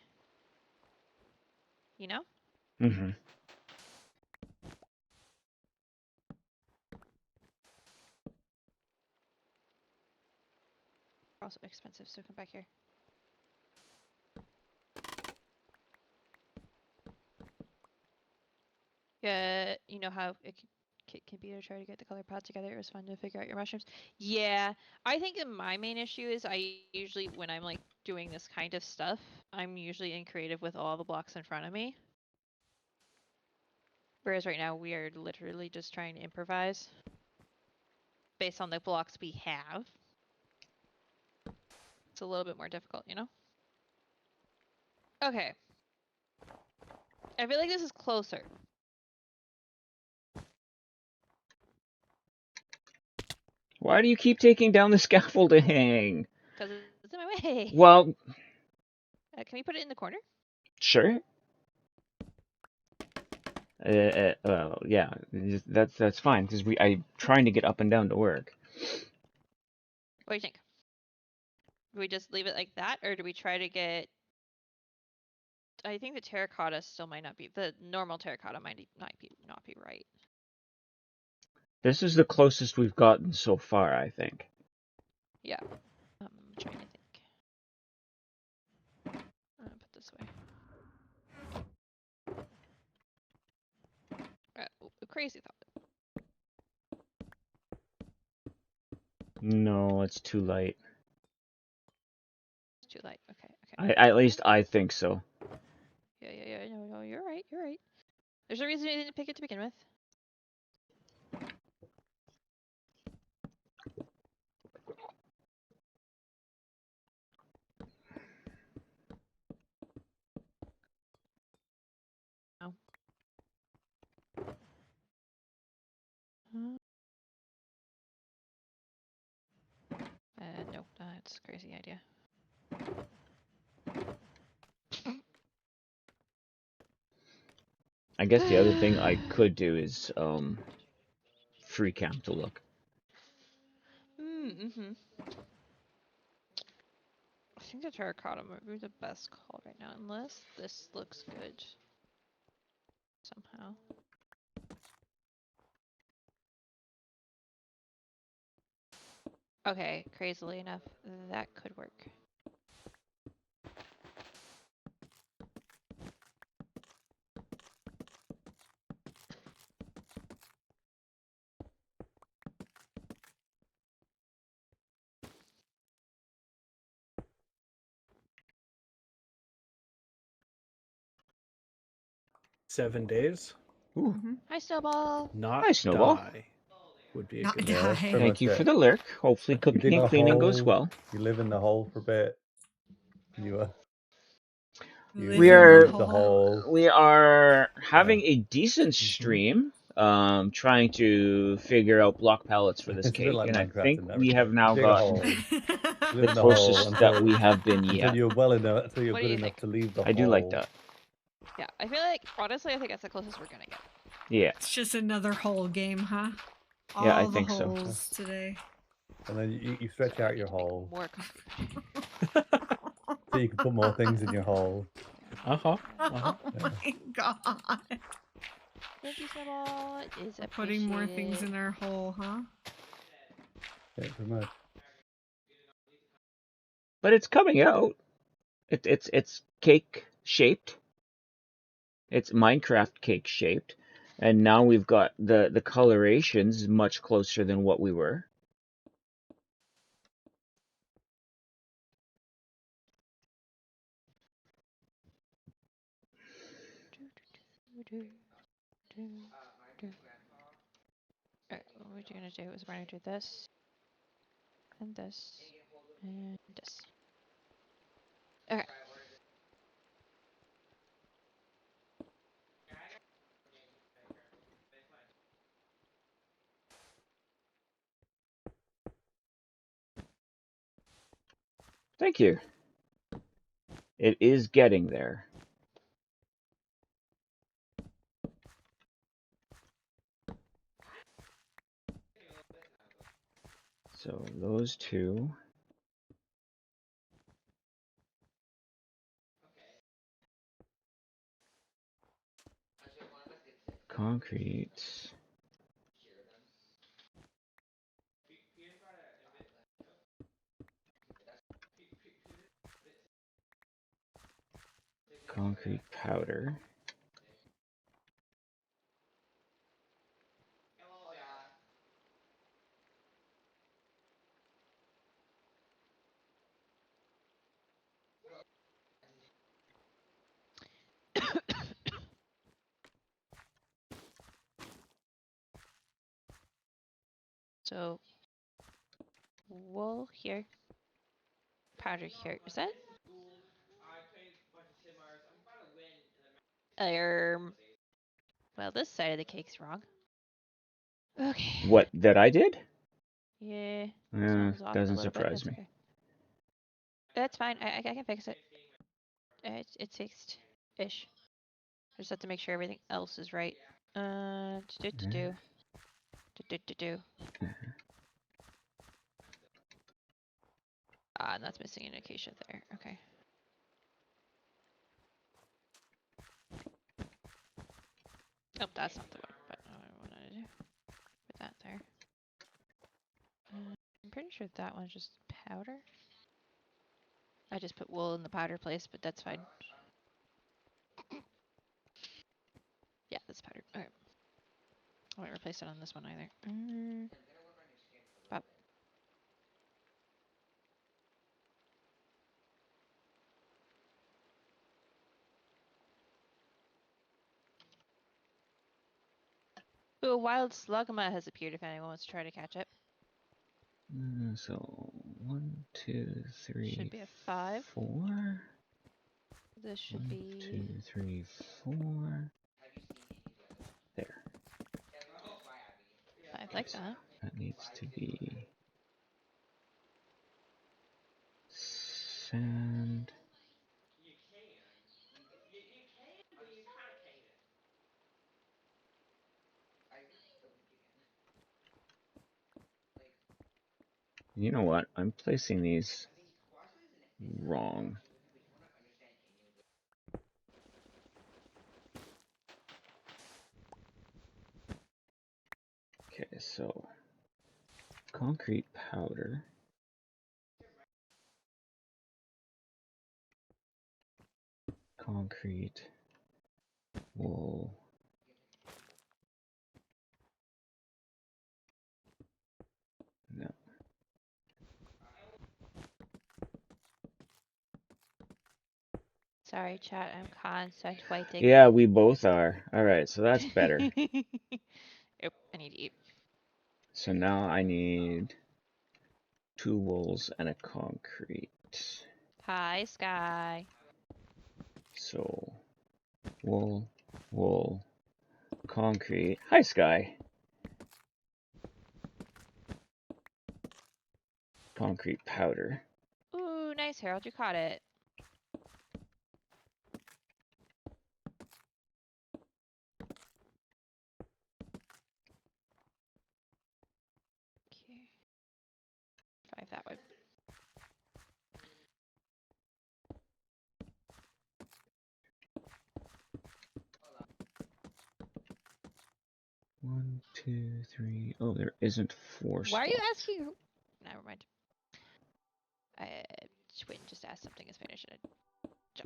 You know? Mm-hmm. They're also expensive, so come back here. Yeah, you know how it can be to try to get the color palette together. It was fun to figure out your mushrooms. Yeah, I think that my main issue is I usually, when I'm like doing this kind of stuff, I'm usually in creative with all the blocks in front of me. Whereas right now we are literally just trying to improvise based on the blocks we have. It's a little bit more difficult, you know? Okay. I feel like this is closer. Why do you keep taking down the scaffolding? Because it's in my way. Well, Can we put it in the corner? sure. Well, yeah, that's fine because I'm trying to get up and down to work. What do you think? Do we just leave it like that, or do we try to get? I think the terracotta still might not be the normal terracotta might not be right. This is the closest we've gotten so far, I think. Yeah, I'm trying to think. Put this way. Crazy thought. No, it's too light. It's too light. Okay. At least I think so. Yeah. No, you're right. There's a reason you didn't pick it to begin with. No. No, that's a crazy idea. I guess the other thing I could do is free cam to look. Mm-hmm. I think the terracotta might be the best call right now, unless this looks good somehow. Okay, crazily enough, that could work. Seven days. Ooh. Hi, Snowball. Not Hi, Snowball. die would be a Not good die. one. Hey. Thank you for the lurk. Hopefully You dig cooking and a cleaning goes hole, well. You live in the hole for a bit. You Live We in are the the hole. hole. we are having a decent stream. Trying to figure out block palettes for this It's a bit cake, like and I Minecraft think in that we have respect. now Dig a gotten hole. Live the in the hole closest that we have been until yet. you're well enough, until you're What do good you enough think? to leave the hole. I do like that. Yeah, I feel like, honestly, I think that's the closest we're gonna get. Yeah. It's just another hole game, huh? All Yeah, I the think so. holes today. And then you stretch out your hole More so you can put more things in your hole. Uh-huh. Oh my god. Thank you, Snowball. It is We're putting more things appreciated. in our hole, huh? Yeah, pretty much. But it's coming out. It's cake shaped. It's Minecraft cake shaped. And now we've got the colorations much closer than what we were. Alright, what we're gonna do is we're gonna do this, and this, and this. Okay. Thank you. It is getting there. So those two. Concrete. Concrete powder. So wool here, powder here. Is that? Well, this side of the cake's wrong. Okay. What, that I did? Yeah. Yeah, Something's off a doesn't little bit. surprise That's me. okay. That's fine. I can fix it. It's fixed-ish. I just have to make sure everything else is right. Do. Ah, and that's missing an acacia there. Okay. Oh, that's not the one. But I wanted to do. Put that there. I'm pretty sure that one's just powder. I just put wool in the powder place, but that's fine. Yeah, that's powder. Okay. I won't replace it on this one either. Pop. Ooh, a wild slugma has appeared if anyone wants to try to catch it. So 1, 2, 3, Should be a 5. 4. This should 1, be 2, 3, 4. There. 5 like that. That needs to be sand. You know what? I'm placing these wrong. Okay, so concrete powder. Concrete wool. No. Sorry, chat. I'm concentrating. Yeah, we both are. All right, so that's better. Yep, I need to eat. So now I need 2 wools and a concrete. Hi, Sky. So wool, wool, concrete. Hi, Sky. Concrete powder. Ooh, nice, Harold. You caught it. Okay. 5 that way. One, 2, 3. Oh, there isn't 4 Why are you spots. asking? Never mind. Wait, just ask something in Spanish.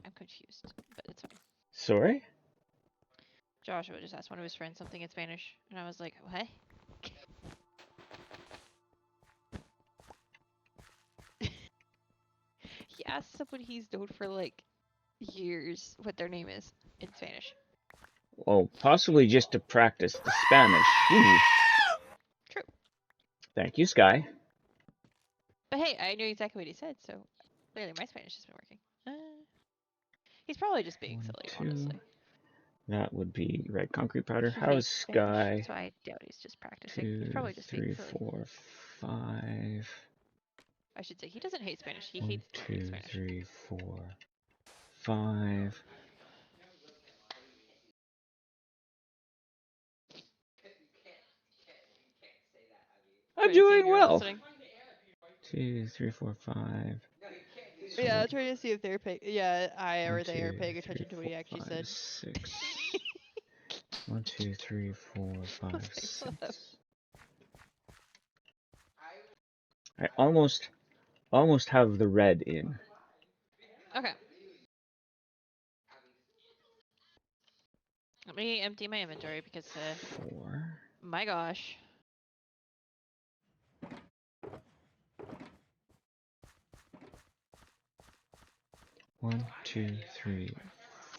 I'm confused, but it's fine. Sorry? Joshua just asked one of his friends something in Spanish, and I was like, what? He asked someone he's known for like years what their name is in Spanish. Oh, possibly just to practice the Spanish. Ooh. True. Thank you, Sky. But hey, I knew exactly what he said, so clearly my Spanish has been working. He's probably just being 1, silly, 2. honestly. That would be red concrete powder. He How is hates Spanish, Sky? so I doubt he's just practicing. He's 2, probably just being 3, silly. 4, 5. I should say he doesn't hate Spanish. He 1, hates learning 2, Spanish. 3, 4, 5. I'm Trying to see if doing you're well. listening. 2, 3, 4, 5. Yeah, trying to see if they're paying. Yeah, I 1, or they are 2, paying 3, attention to what 4, he actually 5, said. 6. 1, 2, 3, 4, 5, Let's make some of 6. those. I almost have the red in. Okay. Let me empty my inventory because, 4. my gosh. One, 2, 3,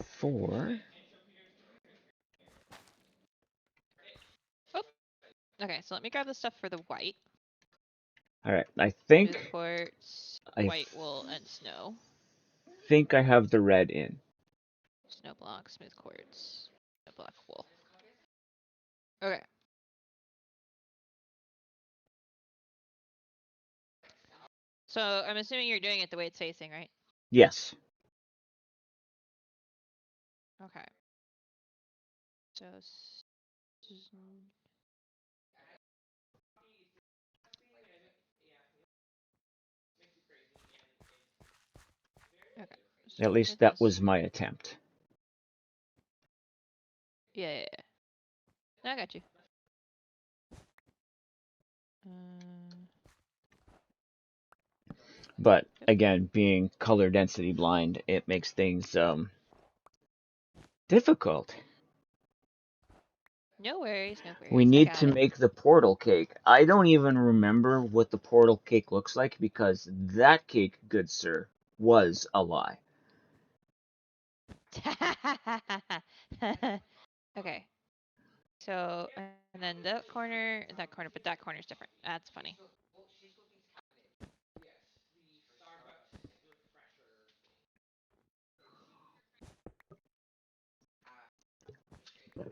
4. Okay, so let me grab the stuff for the white. All right, I Smooth think quartz, I white wool, and snow. think I have the red in. Snow block, smooth quartz, snow block, wool. Okay. So I'm assuming you're doing it the way it's facing, right? Yes. Okay. So okay. At Start least with that this. was my attempt. Yeah. I got you. But again, being color density blind, it makes things difficult. No worries, no worries. We I need got to it. make the portal cake. I don't even remember what the portal cake looks like because that cake, good sir, was a lie. Okay. So, and then that corner, but that corner's different. That's funny. But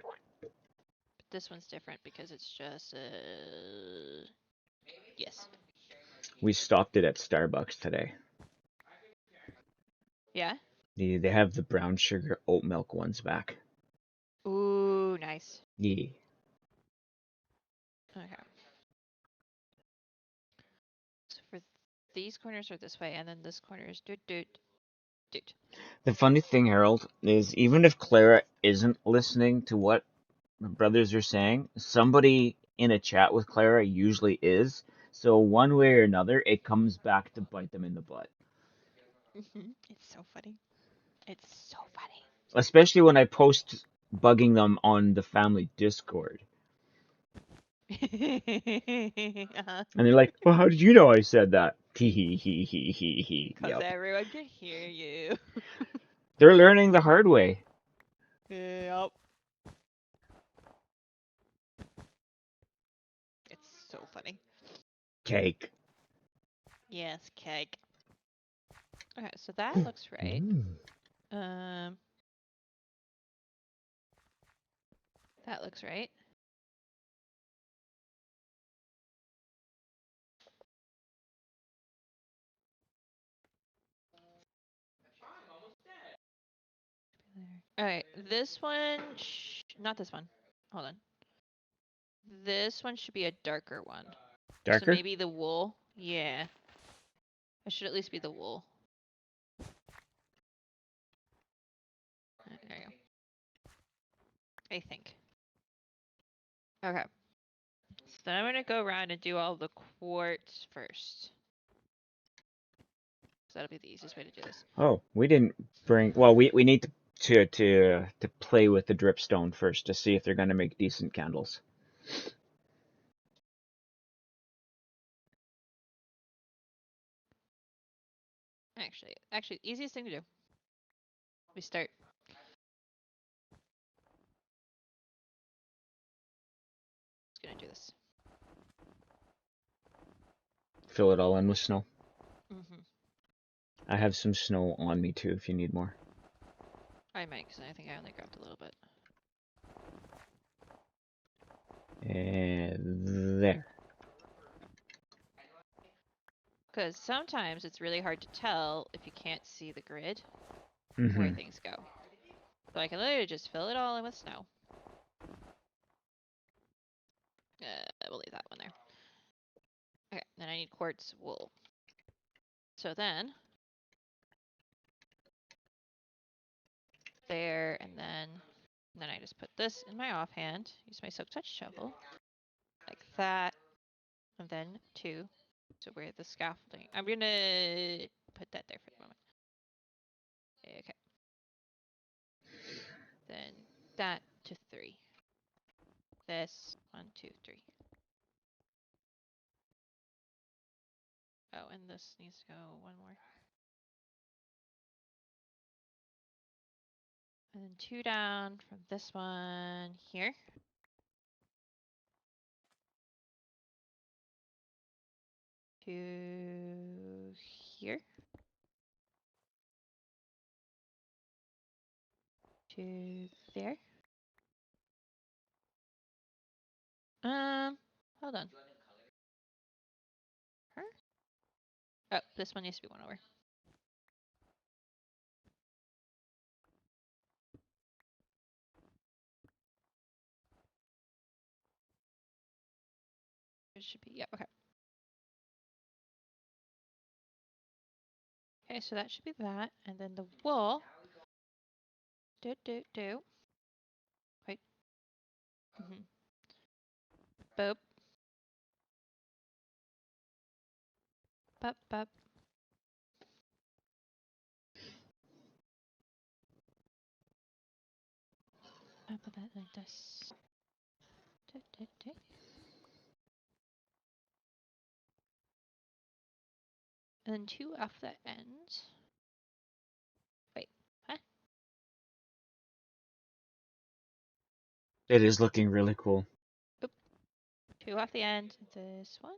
this one's different because it's just yes. We stopped it at Starbucks today. Yeah? They have the brown sugar oat milk ones back. Ooh, nice. Yeah. Okay. So for these corners are this way, and then this corner is doot doot doot. The funny thing, Harold, is even if Clara isn't listening to what the brothers are saying, somebody in a chat with Clara usually is. So one way or another, it comes back to bite them in the butt. It's so funny. It's so funny. Especially when I post bugging them on the family Discord. Uh-huh. And they're like, well, how did you know I said that? Hee hee hee hee hee hee. Because Yep. everyone can hear you. They're learning the hard way. Yep. It's so funny. Cake. Yes, cake. Okay, so that looks right. That looks right. Alright, this one, not this one. Hold on. This one should be a darker one. So Darker? maybe the wool. Yeah. It should at least be the wool. There you go. I think. Okay. So then I'm gonna go around and do all the quartz first. So that'll be the easiest way to do this. Oh, we didn't bring. Well, we need to play with the dripstone first to see if they're gonna make decent candles. Actually, easiest thing to do. We start just gonna do this. Fill it all in with snow. Mm-hmm. I have some snow on me too if you need more. I might, because I think I only grabbed a little bit. And there. Because sometimes it's really hard to tell if you can't see the grid Mm-hmm. where things go. So I can literally just fill it all in with snow. We'll leave that one there. Okay, then I need quartz wool. So then, there, and then I just put this in my offhand, use my soak touch shovel, like that, and then 2. So where the scaffolding, I'm gonna put that there for the moment. Okay. Then that to 3. This, 1, 2, 3. Oh, and this needs to go one more. And then 2 down from this one here. To here. To there. Hold on. Her? Oh, this one needs to be one over. It should be, yeah, okay. Okay, so that should be that. And then the wool. Do. Wait. Boop. Bup. I'll put that like this. Do. And then 2 off the end. Wait, huh? It is looking really cool. 2 off the end. This one.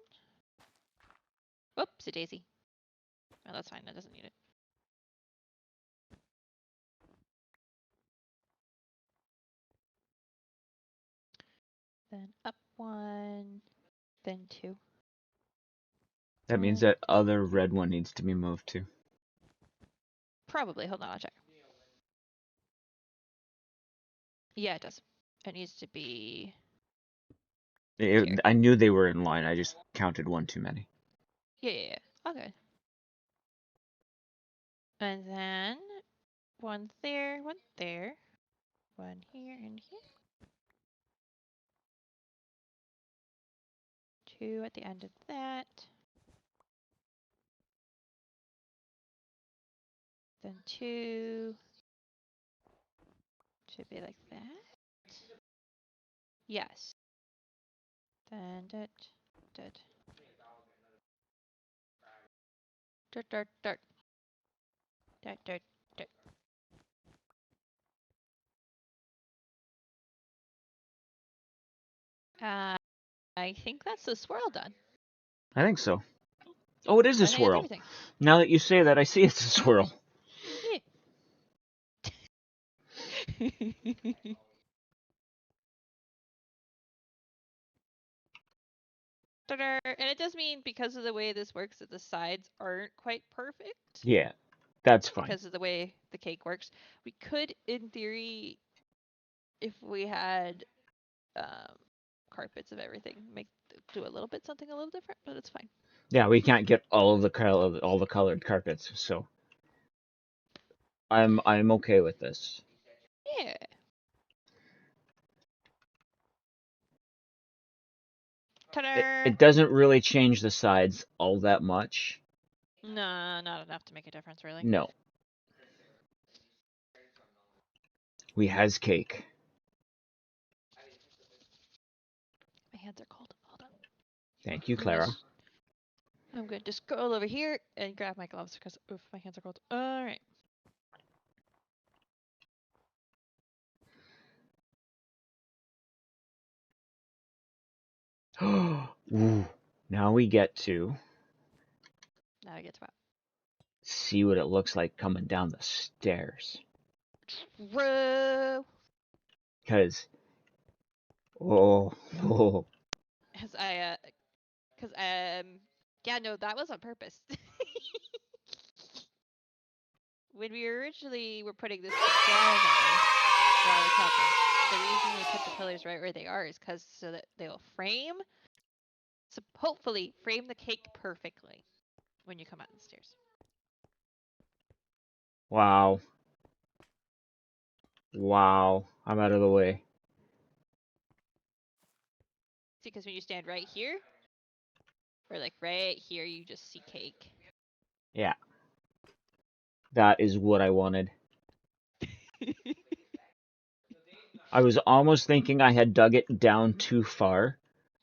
Whoops, a daisy. Oh, that's fine. That doesn't need it. Then up 1. Then 2. That means that other red one needs to be moved too. Probably. Hold on, I'll check. Yeah, it does. It needs to be. Here. I knew they were in line. I just counted one too many. Yeah. Okay. And then 1 there, 1 there, 1 here and here. 2 at the end of that. Then 2 should be like that. Yes. Then dirt. Dirt. I think that's the swirl done. I think so. Oh, it is a I think it's swirl. everything. Now that you say that, I see it's a swirl. Yeah. And it does mean, because of the way this works, that the sides aren't quite perfect. Yeah, that's fine. Because of the way the cake works. We could, in theory, if we had carpets of everything, do a little bit something a little different, but it's fine. Yeah, we can't get all the colored carpets, so I'm okay with this. Yeah. Ta-da! It doesn't really change the sides all that much. No, not enough to make a difference, really. No. We has cake. My hands are cold. Hold on. Thank you, Clara. I'm going to scroll over here and grab my gloves because, oof, my hands are cold. All right. Ooh, now we get to Now I get to what? see what it looks like coming down the stairs. True. Cause, oh, oh, Cause yeah, no, that was on purpose. When we originally were putting this together, while I was talking, the reason we put the pillars right where they are is because so that they'll frame, so hopefully frame the cake perfectly when you come out the stairs. wow. Wow. I'm out of the way. See, because when you stand right here, or like right here, you just see cake. Yeah. That is what I wanted. I was almost thinking I had dug it down too far,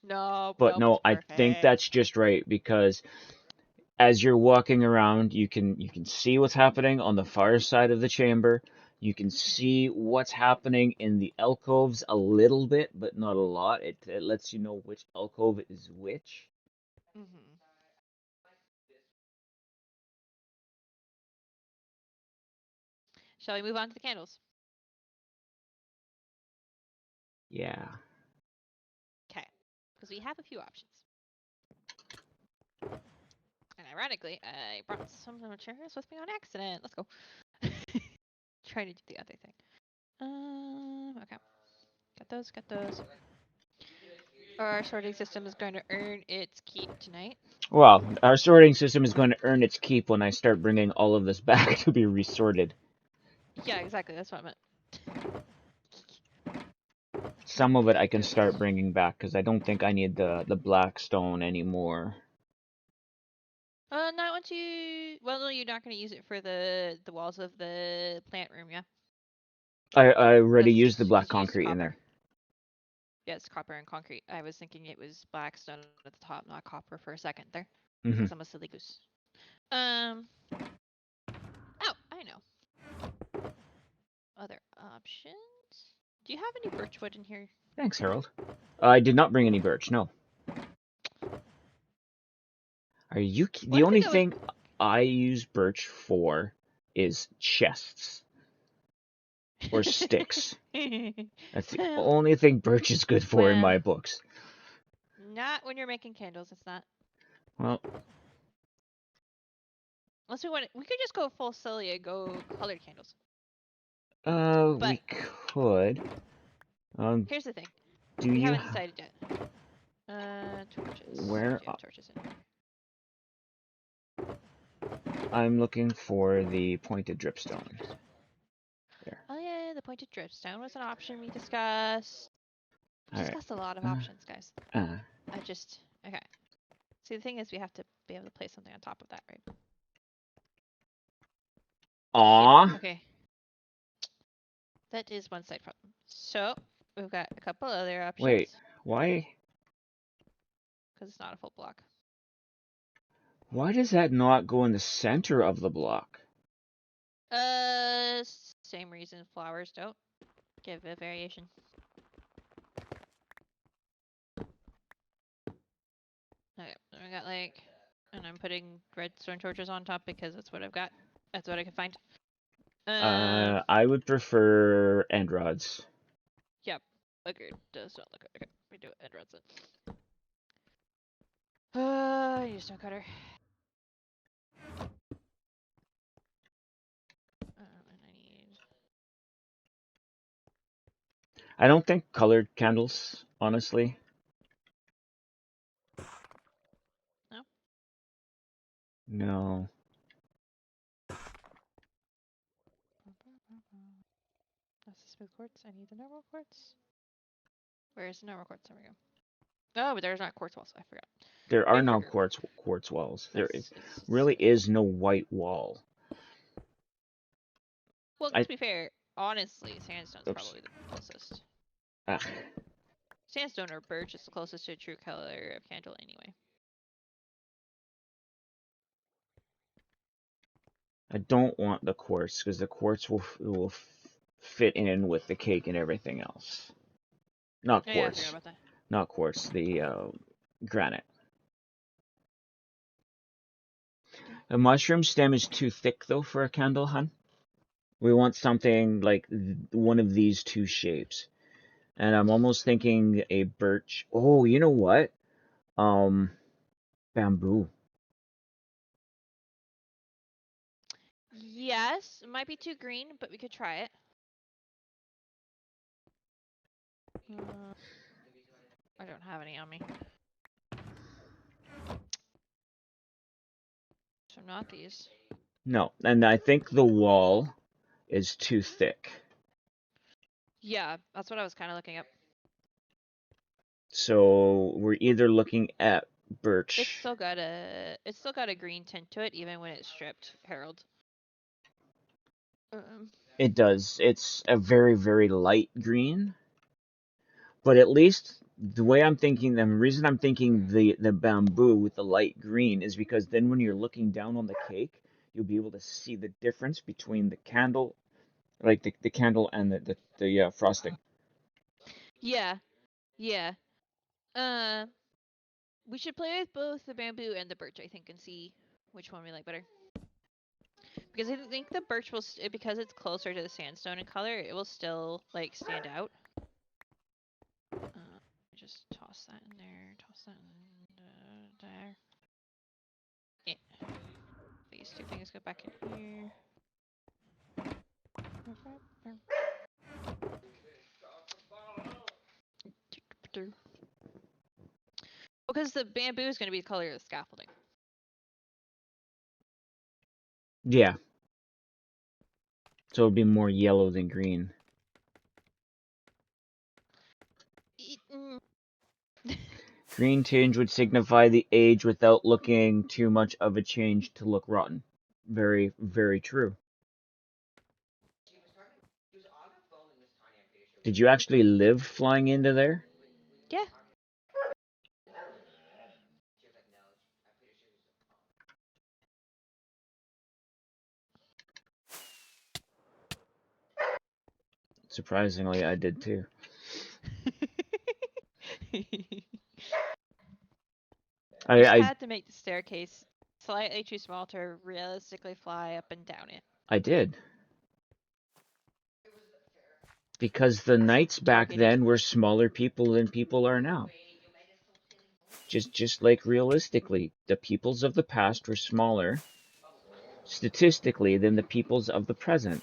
No, but nope, no, it's I think perfect. that's just right because as you're walking around, you can see what's happening on the far side of the chamber. You can see what's happening in the alcoves a little bit, but not a lot. It lets you know which alcove is which. Mm-hmm. Shall we move on to the candles? Yeah. Okay, because we have a few options. And ironically, I brought some of the materials with me on accident. Let's go. Trying to do the other thing. Okay. Got those, got those. Our sorting system is going to earn its keep tonight. Well, our sorting system is going to earn its keep when I start bringing all of this back to be resorted. Yeah, exactly. That's what I meant. Some of it I can start bringing back because I don't think I need the black stone anymore. Not once you. Well, no, you're not going to use it for the walls of the plant room, yeah. I already That's used the black 'cause you used concrete in copper. there. Yeah, it's copper and concrete. I was thinking it was black stone at the top, not copper for a second there. Hmm. Because I'm a silly goose. Oh, I know. Other options. Do you have any birchwood in here? Thanks, Harold. I did not bring any birch, no. Are you? What The if we only go thing I use birch for is chests or sticks. That's the only thing birch is good for in Well, my books. not when you're making candles. It's not. Well, Unless we want, we could just go full Celia, go colored candles. we could. Here's the thing. Do We you? haven't decided yet. Torches. Where Do you have torches in here? I'm looking for the pointed dripstone. There. Oh yeah, the pointed dripstone was an option we discussed. We All right. discussed a lot of options, guys. Okay. See, the thing is, we have to be able to place something on top of that, right? Aw. Okay. That is one side problem. So we've got a couple other options. Wait. Why? Because it's not a full block. Why does that not go in the center of the block? Same reason flowers don't. Give a variation. Okay, we got like, and I'm putting redstone torches on top because that's what I've got. That's what I can find. I would prefer end rods. Yep, agreed. Does not look good. Okay, we do it. Rods it. Use stone cutter. And I need. I don't think colored candles, honestly. No? No. That's the smooth quartz. I need the normal quartz. Where's the normal quartz? There we go. Oh, but there's not quartz walls. I forgot. There are Brain no trigger. quartz walls. There Yes, is yes, really yes. is no white wall. Well, I- to be fair, honestly, sandstone's Oops. probably the closest. Ah, Sandstone or birch is the closest to a true color of candle anyway. I don't want the quartz because the quartz will fit in with the cake and everything else. Not Oh, yeah, I quartz. forgot about that. not quartz, the granite. A mushroom stem is too thick though for a candle, hun. We want something like one of these two shapes. And I'm almost thinking a birch. Oh, you know what? Bamboo. Yes, it might be too green, but we could try it. I don't have any on me. So not these. No, and I think the wall is too thick. Yeah, that's what I was kind of looking up. So we're either looking at It's birch. still got a green tint to it, even when it's stripped, Harold. It does. It's a very, very light green. But at least the way I'm thinking, the reason I'm thinking the bamboo with the light green is because then when you're looking down on the cake, you'll be able to see the difference between the candle, like the candle and the frosting. Yeah, yeah. We should play with both the bamboo and the birch, I think, and see which one we like better. Because I think the birch will, because it's closer to the sandstone in color, it will still like stand out. Just toss that in there. Toss that in there. Yeah. These two things go back in here. Because the bamboo is going to be the color of the scaffolding. Yeah. So it'll be more yellow than green. Green tinge would signify the age without looking too much of a change to look rotten. Very, very true. Did you actually live flying into there? Yeah. Surprisingly, I did too. I had to make the staircase slightly too small to realistically fly up and down it. I did. Because the knights back then were smaller people than people are now. Just like realistically, the peoples of the past were smaller, statistically, than the peoples of the present.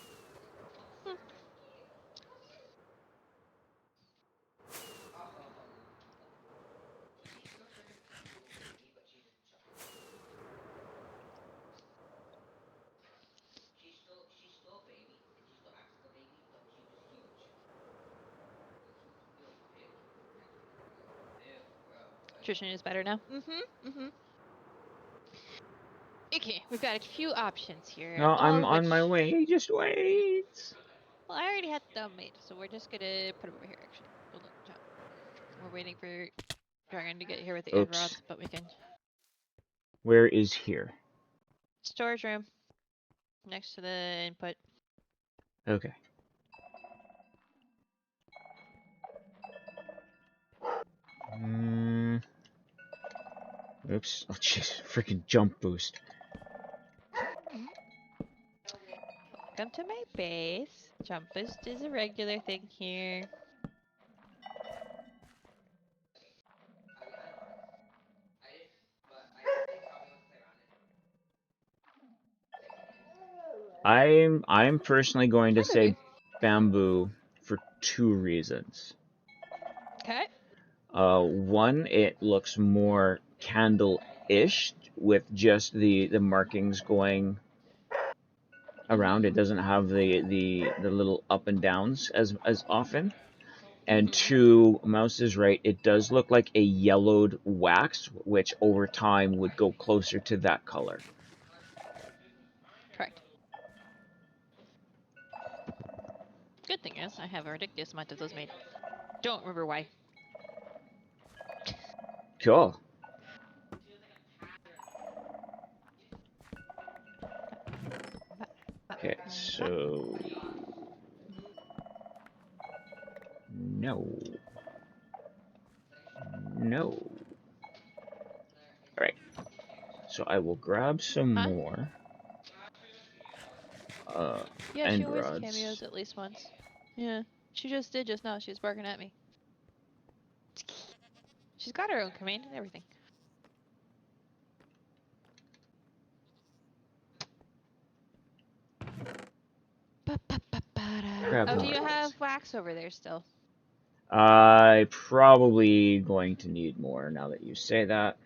Nutrition is better now. Okay, we've got a few options here. No, I'm all on my which- way. Just wait. Well, I already had them made, so we're just gonna put them over here. Actually, hold on, jump. We're waiting for Dragon to get here with the end Oops. rods, but we can. Where is here? Storage room next to the input. Okay. Oops. Oh, jeez. Freaking jump boost. Welcome to my base. Jump boost is a regular thing here. I'm personally going to Hi, say baby. bamboo for two reasons. Okay. One, it looks more candle-ish with just the markings going around. It doesn't have the little up and downs as often. And two, Mouse is right, it does look like a yellowed wax, which over time would go closer to that color. Correct. Good thing is, I have a ridiculous amount of those made. Don't remember why. Cool. Okay, so... No. Alright. So I will grab some Huh? more. Yeah, she End always rods. cameos at least once. Yeah, she just did just now. She was barking at me. She's got her own command and everything. Grab Oh, do more you of have those. wax over there still? I probably going to need more now that you say that.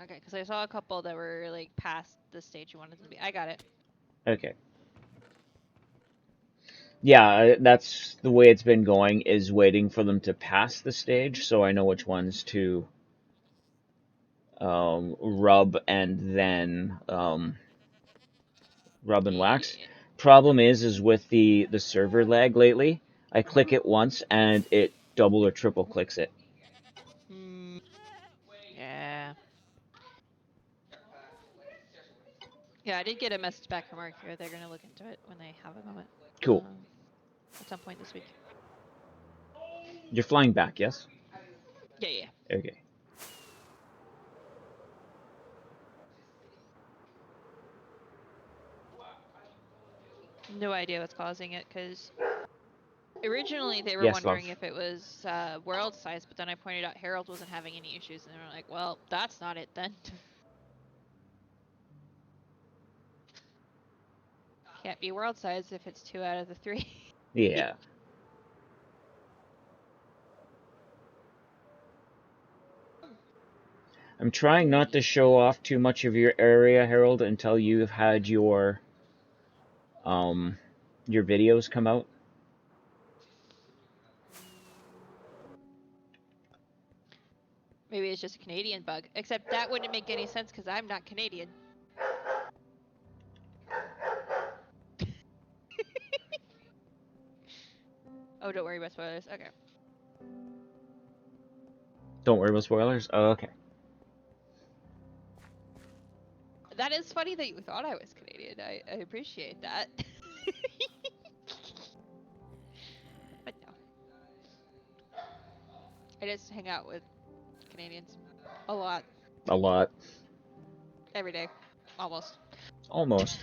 Okay, because I saw a couple that were like past the stage you wanted them to be. I got it. Okay. Yeah, that's the way it's been going, is waiting for them to pass the stage so I know which ones to rub and then rub and wax. Yeah. Problem is with the server lag lately, I click it once and it double or triple clicks it. Yeah. Yeah, I did get a message back from Archaeo. They're gonna look into it when they have a moment. Cool. At some point this week. You're flying back, yes? Yeah, yeah. Okay. No idea what's causing it, because originally they were Yes, love. wondering if it was world size, but then I pointed out Harold wasn't having any issues, and they were like, well, that's not it then. Can't be world size if it's 2 out of the 3. Yeah. I'm trying not to show off too much of your area, Harold, until you've had your videos come out. Maybe it's just a Canadian bug. Except that wouldn't make any sense because I'm not Canadian. Oh, don't worry about spoilers. Okay. Don't worry about spoilers. Oh, okay. That is funny that you thought I was Canadian. I appreciate that. But no. I just hang out with Canadians a lot. A lot. Every day. Almost. Almost.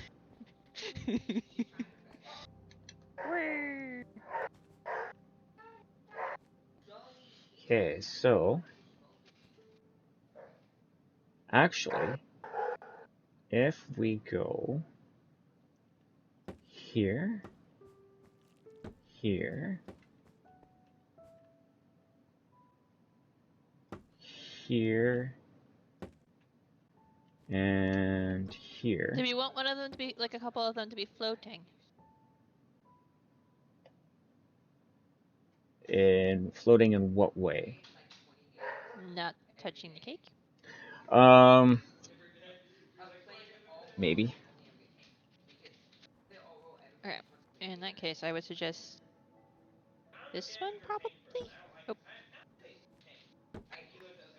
Okay, so actually, if we go here, here, here, and here. Do we want one of them to be, like a couple of them to be floating? And floating in what way? Not touching the cake? Maybe. Okay. In that case, I would suggest this one, probably? Oh.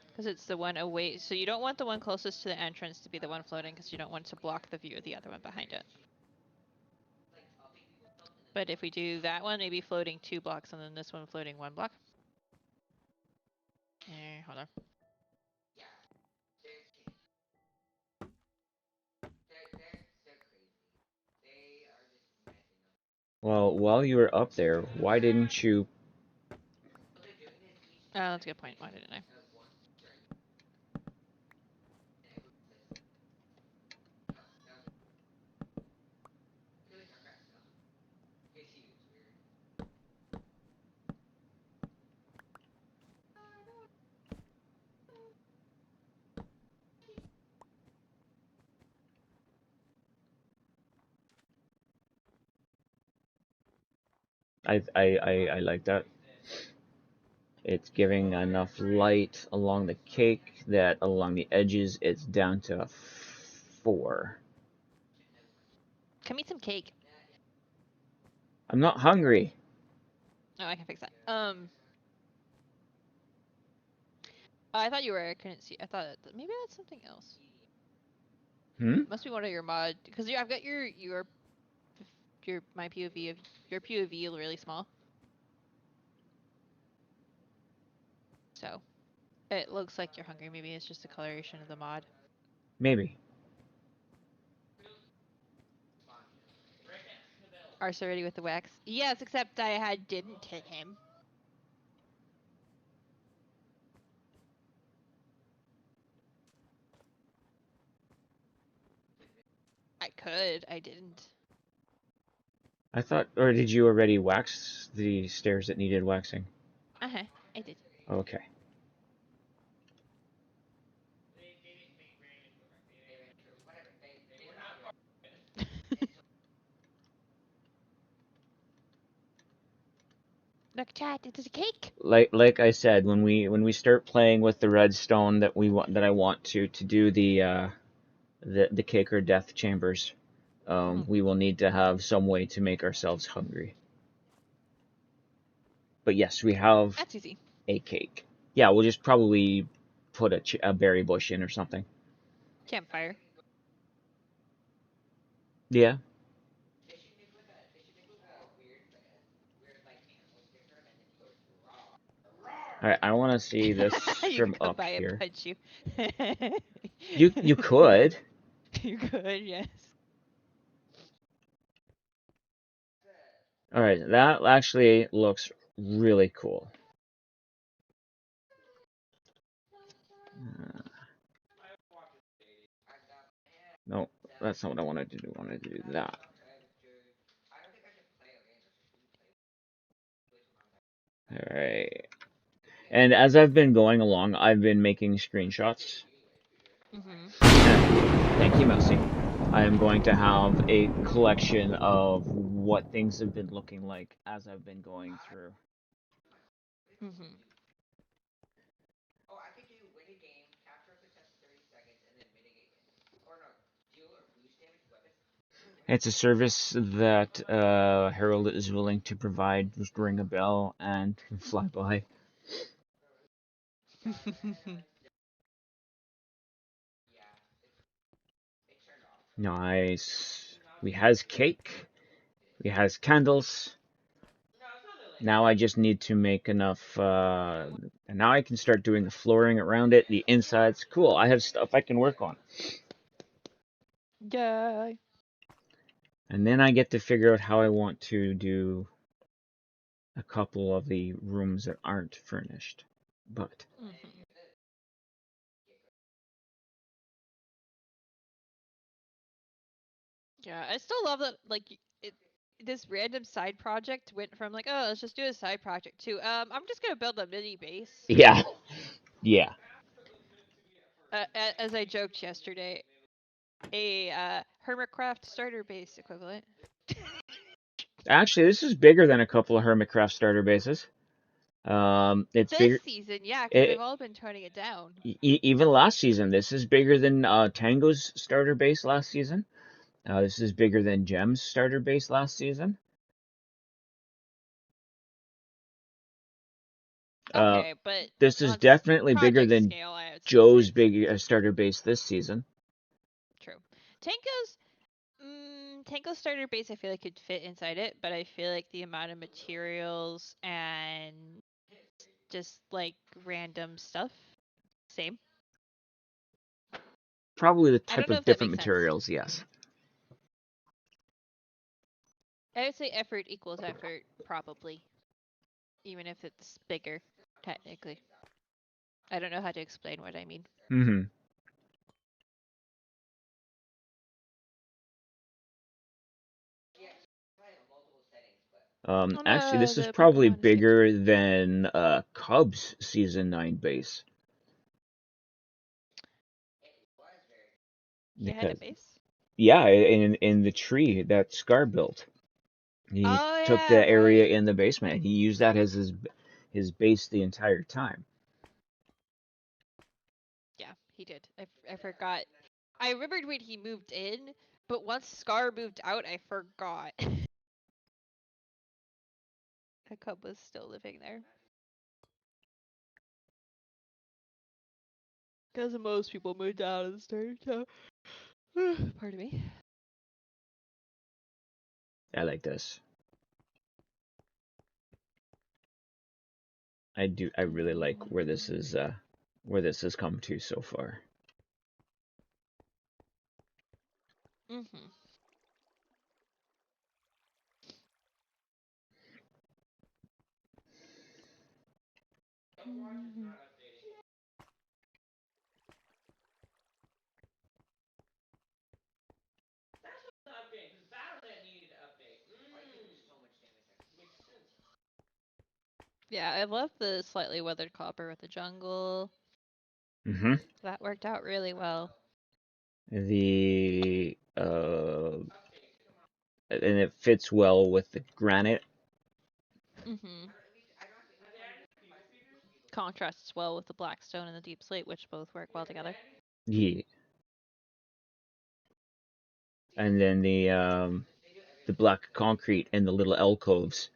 Because it's the one away. So you don't want the one closest to the entrance to be the one floating, because you don't want to block the view of the other one behind it. But if we do that one, maybe floating 2 blocks, and then this one floating 1 block. Hold on. Well, while you were up there, why didn't you? That's a good point. Why didn't I? I like that. It's giving enough light along the cake that along the edges it's down to 4. Come eat some cake. I'm not hungry. Oh, I can fix that. I thought you were. I couldn't see. I thought maybe that's something else. Must be one of your mod, because I've got your my POV of your POV is really small. So It looks like you're hungry. Maybe it's just a coloration of the mod. Maybe. Arse ready with the wax. Yes, except didn't hit him. I could. I didn't. I thought, or did you already wax the stairs that needed waxing? Uh-huh. I did. Okay. Look, chat, it is a cake. Like I said, when we start playing with the redstone that I want to do the cake or death chambers, we will need to have some way to make ourselves hungry. But yes, we have That's easy. a cake. Yeah, we'll just probably put a berry bush in or something. Campfire. Yeah. Alright, I want to see this You from could come up by and here. punch you. You could. You could, yes. Alright, that actually looks really cool. No, that's not what I wanted to do. I wanted to do that. Alright. And as I've been going along, I've been making screenshots. Thank you, Mousy. I am going to have a collection of what things have been looking like as I've been going through. It's a service that Harold is willing to provide. Just ring a bell and fly by. Nice. We has cake. We has candles. Now I just need to make enough, and now I can start doing the flooring around it, the insides. Cool, I have stuff I can work on. Yeah. And then I get to figure out how I want to do a couple of the rooms that aren't furnished. But Yeah, I still love that. Like, this random side project went from like, oh, let's just do a side project to, I'm just gonna build a mini base. yeah, yeah. As I joked yesterday, a Hermitcraft starter base equivalent. Actually, this is bigger than a couple of Hermitcraft starter bases. It's This bigger. season, yeah, because they've all been toning it down. Even last season, this is bigger than Tango's starter base last season. This is bigger than Gem's starter base last season. Okay, but this is on definitely bigger project than scale, I would say Joe's it's big starter base this season. true. Tango's starter base, I feel like could fit inside it, but I feel like the amount of materials and just like random stuff, same. Probably the I type don't know of if that different makes sense. materials, yes. I would say effort equals effort, probably. Even if it's bigger, technically. I don't know how to explain what I mean. Mm-hmm. Oh, Actually, no, this is the probably Pokemon escaped. bigger than Cubs Season 9 base. He had a base? Yeah, in the tree that Scar built. He Oh, took yeah, the area right. in the basement. He used that as his base the entire time. Yeah, he did. I forgot. I remembered when he moved in, but once Scar moved out, I forgot. The cub was still living there. Because most people moved out and started to... Pardon me. I like this. I really like where this is where this has come to so far. Mm-hmm. Yeah, I love the slightly weathered copper with the jungle. Mm-hmm. That worked out really well. The and it fits well with the granite. Mm-hmm. Contrasts well with the black stone and the deep slate, which both work well together. Yeah. And then the black concrete and the little alcoves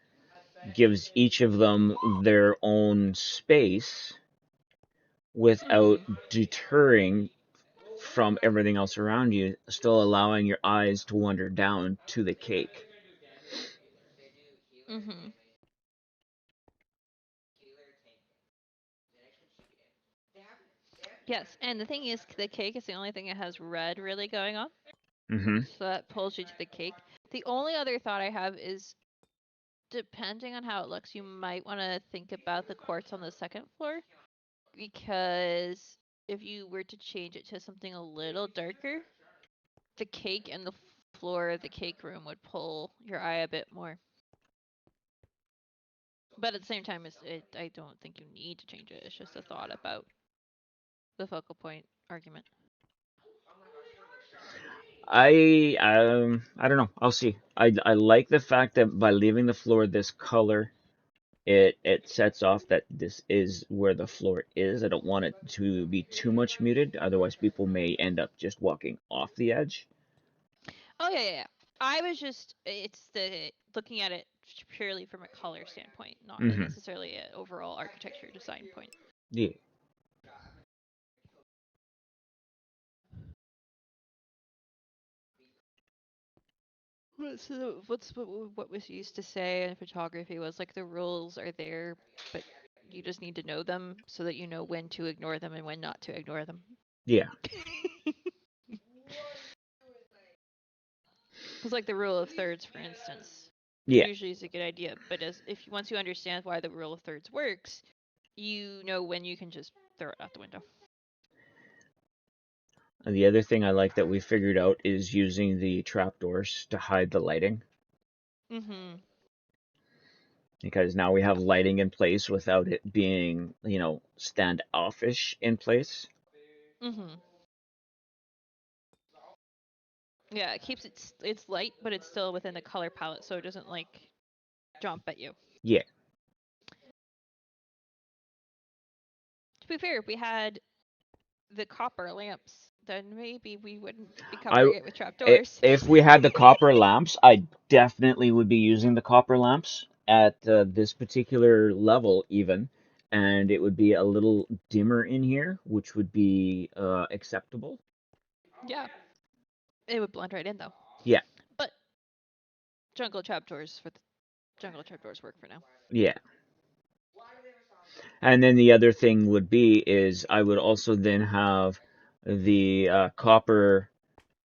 gives each of them their own space without deterring from everything else around you, still allowing your eyes to wander down to the cake. Mm-hmm. Yes, and the thing is, the cake is the only thing that has red really going on. Mm-hmm. So that pulls you to the cake. The only other thought I have is, depending on how it looks, you might want to think about the quartz on the second floor. Because if you were to change it to something a little darker, the cake and the floor of the cake room would pull your eye a bit more. But at the same time, I don't think you need to change it. It's just a thought about the focal point argument. I don't know. I'll see. I like the fact that by leaving the floor this color, it sets off that this is where the floor is. I don't want it to be too much muted, otherwise people may end up just walking off the edge. Oh yeah. I was just, it's the looking at it purely from a color standpoint, not Mm-hmm. necessarily an overall architecture design point. Yeah. What was used to say in photography was like the rules are there, but you just need to know them so that you know when to ignore them and when not to ignore them. Yeah. It's like the rule of thirds, for instance. Yeah. Usually is a good idea, but once you understand why the rule of thirds works, you know when you can just throw it out the window. And the other thing I like that we figured out is using the trapdoors to hide the lighting. Mm-hmm. Because now we have lighting in place without it being, standoffish in place. Mm-hmm. Yeah, it keeps it's light, but it's still within the color palette, so it doesn't like jump at you. Yeah. To be fair, if we had the copper lamps, then maybe we wouldn't be I covering it with trapdoors. if we had the copper lamps, I definitely would be using the copper lamps at this particular level even, and it would be a little dimmer in here, which would be acceptable. Yeah, it would blend right in though. Yeah. But jungle trapdoors work for now. Yeah. And then the other thing would be is I would also then have the copper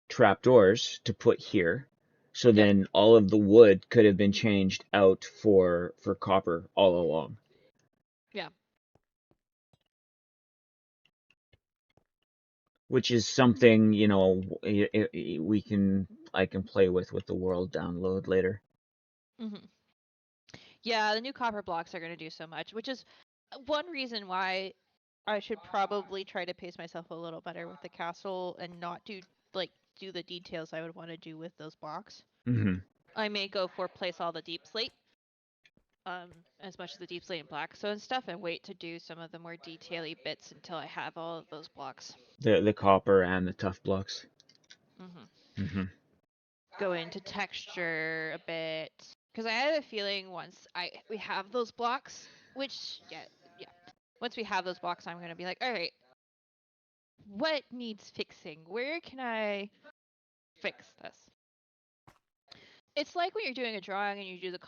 trapdoors to put here. So Yep. then all of the wood could have been changed out for copper all along. Yeah. Which is something, I can play with the world download later. Mm-hmm. Yeah, the new copper blocks are going to do so much, which is one reason why I should probably try to pace myself a little better with the castle and not do the details I would want to do with those blocks. Mm-hmm. I may go for place all the deep slate, as much as the deep slate and black stone stuff, and wait to do some of the more detaily bits until I have all of those blocks. The copper and the tough blocks. Mm-hmm. Mm-hmm. Go into texture a bit, because I have a feeling once we have those blocks, which yeah. Once we have those blocks, I'm gonna be like, all right, what needs fixing? Where can I fix this? It's like when you're doing a drawing and you do the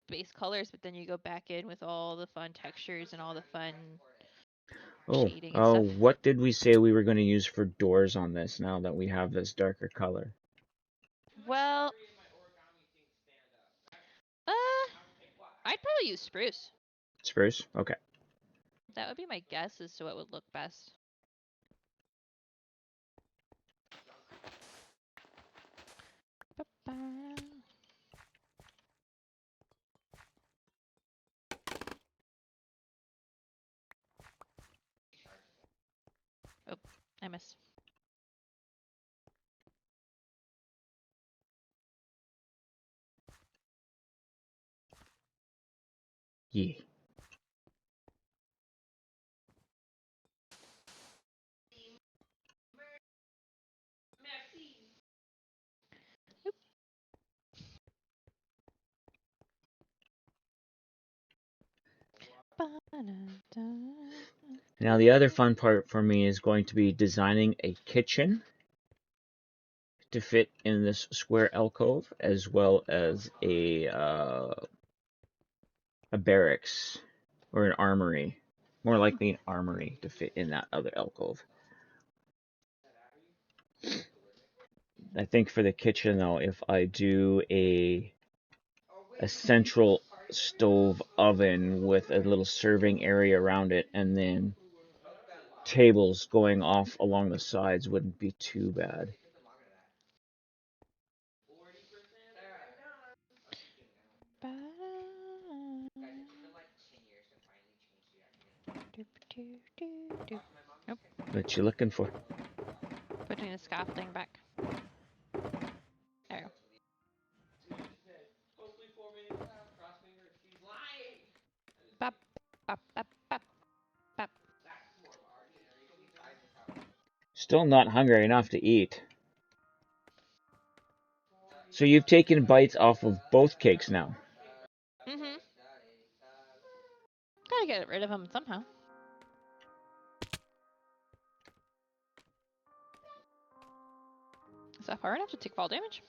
base colors, but then you go back in with all the fun textures and all the fun. Oh, shading and stuff. what did we say we were going to use for doors on this now that we have this darker color? Well, I'd probably use spruce. Spruce? Okay. That would be my guess as to what would look best. Ba-ba. Oh, I missed. Yeah. Ba-na-da. Now the other fun part for me is going to be designing a kitchen to fit in this square alcove, as well as a barracks or an armory, more likely an armory to fit in that other alcove. I think for the kitchen though, if I do a central stove oven with a little serving area around it, and then tables going off along the sides wouldn't be too bad. Nope, What you looking for? putting the scaffolding back. There. Bop, bop, bop, bop, bop. Still not hungry enough to eat. So you've taken bites off of both cakes now. Mm-hmm. Gotta get rid of them somehow. Is that far enough to take fall damage?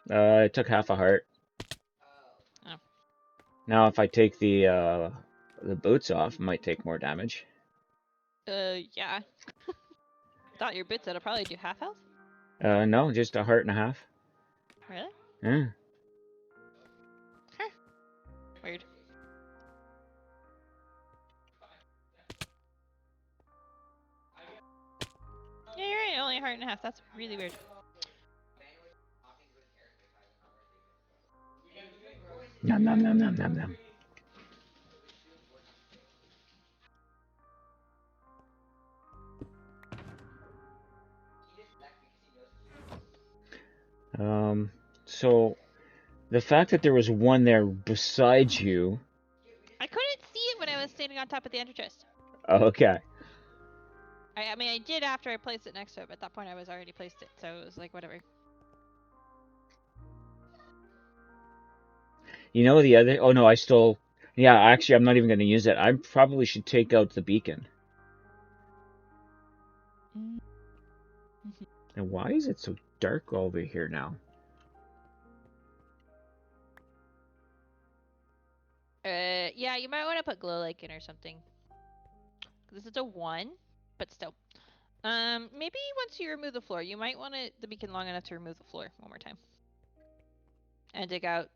It took half a heart. Oh. Now if I take the boots off, it might take more damage. Yeah. Thought your boots that'll probably do half health? No, just a heart and a half. Really? Yeah. Huh. Weird. Yeah, you're right, only a heart and a half. That's really weird. Nom nom nom nom nom nom. So the fact that there was one there beside you. I couldn't see it when I was standing on top of the ender chest. Okay. I mean, I did after I placed it next to it, but at that point I was already placed it, so it was like, whatever. You know the other. Oh no, I still. Yeah, actually, I'm not even going to use it. I probably should take out the beacon. And why is it so dark over here now? Yeah, you might want to put glow like in or something. This is a 1, but still. Maybe once you remove the floor, you might want the beacon long enough to remove the floor one more time. And dig out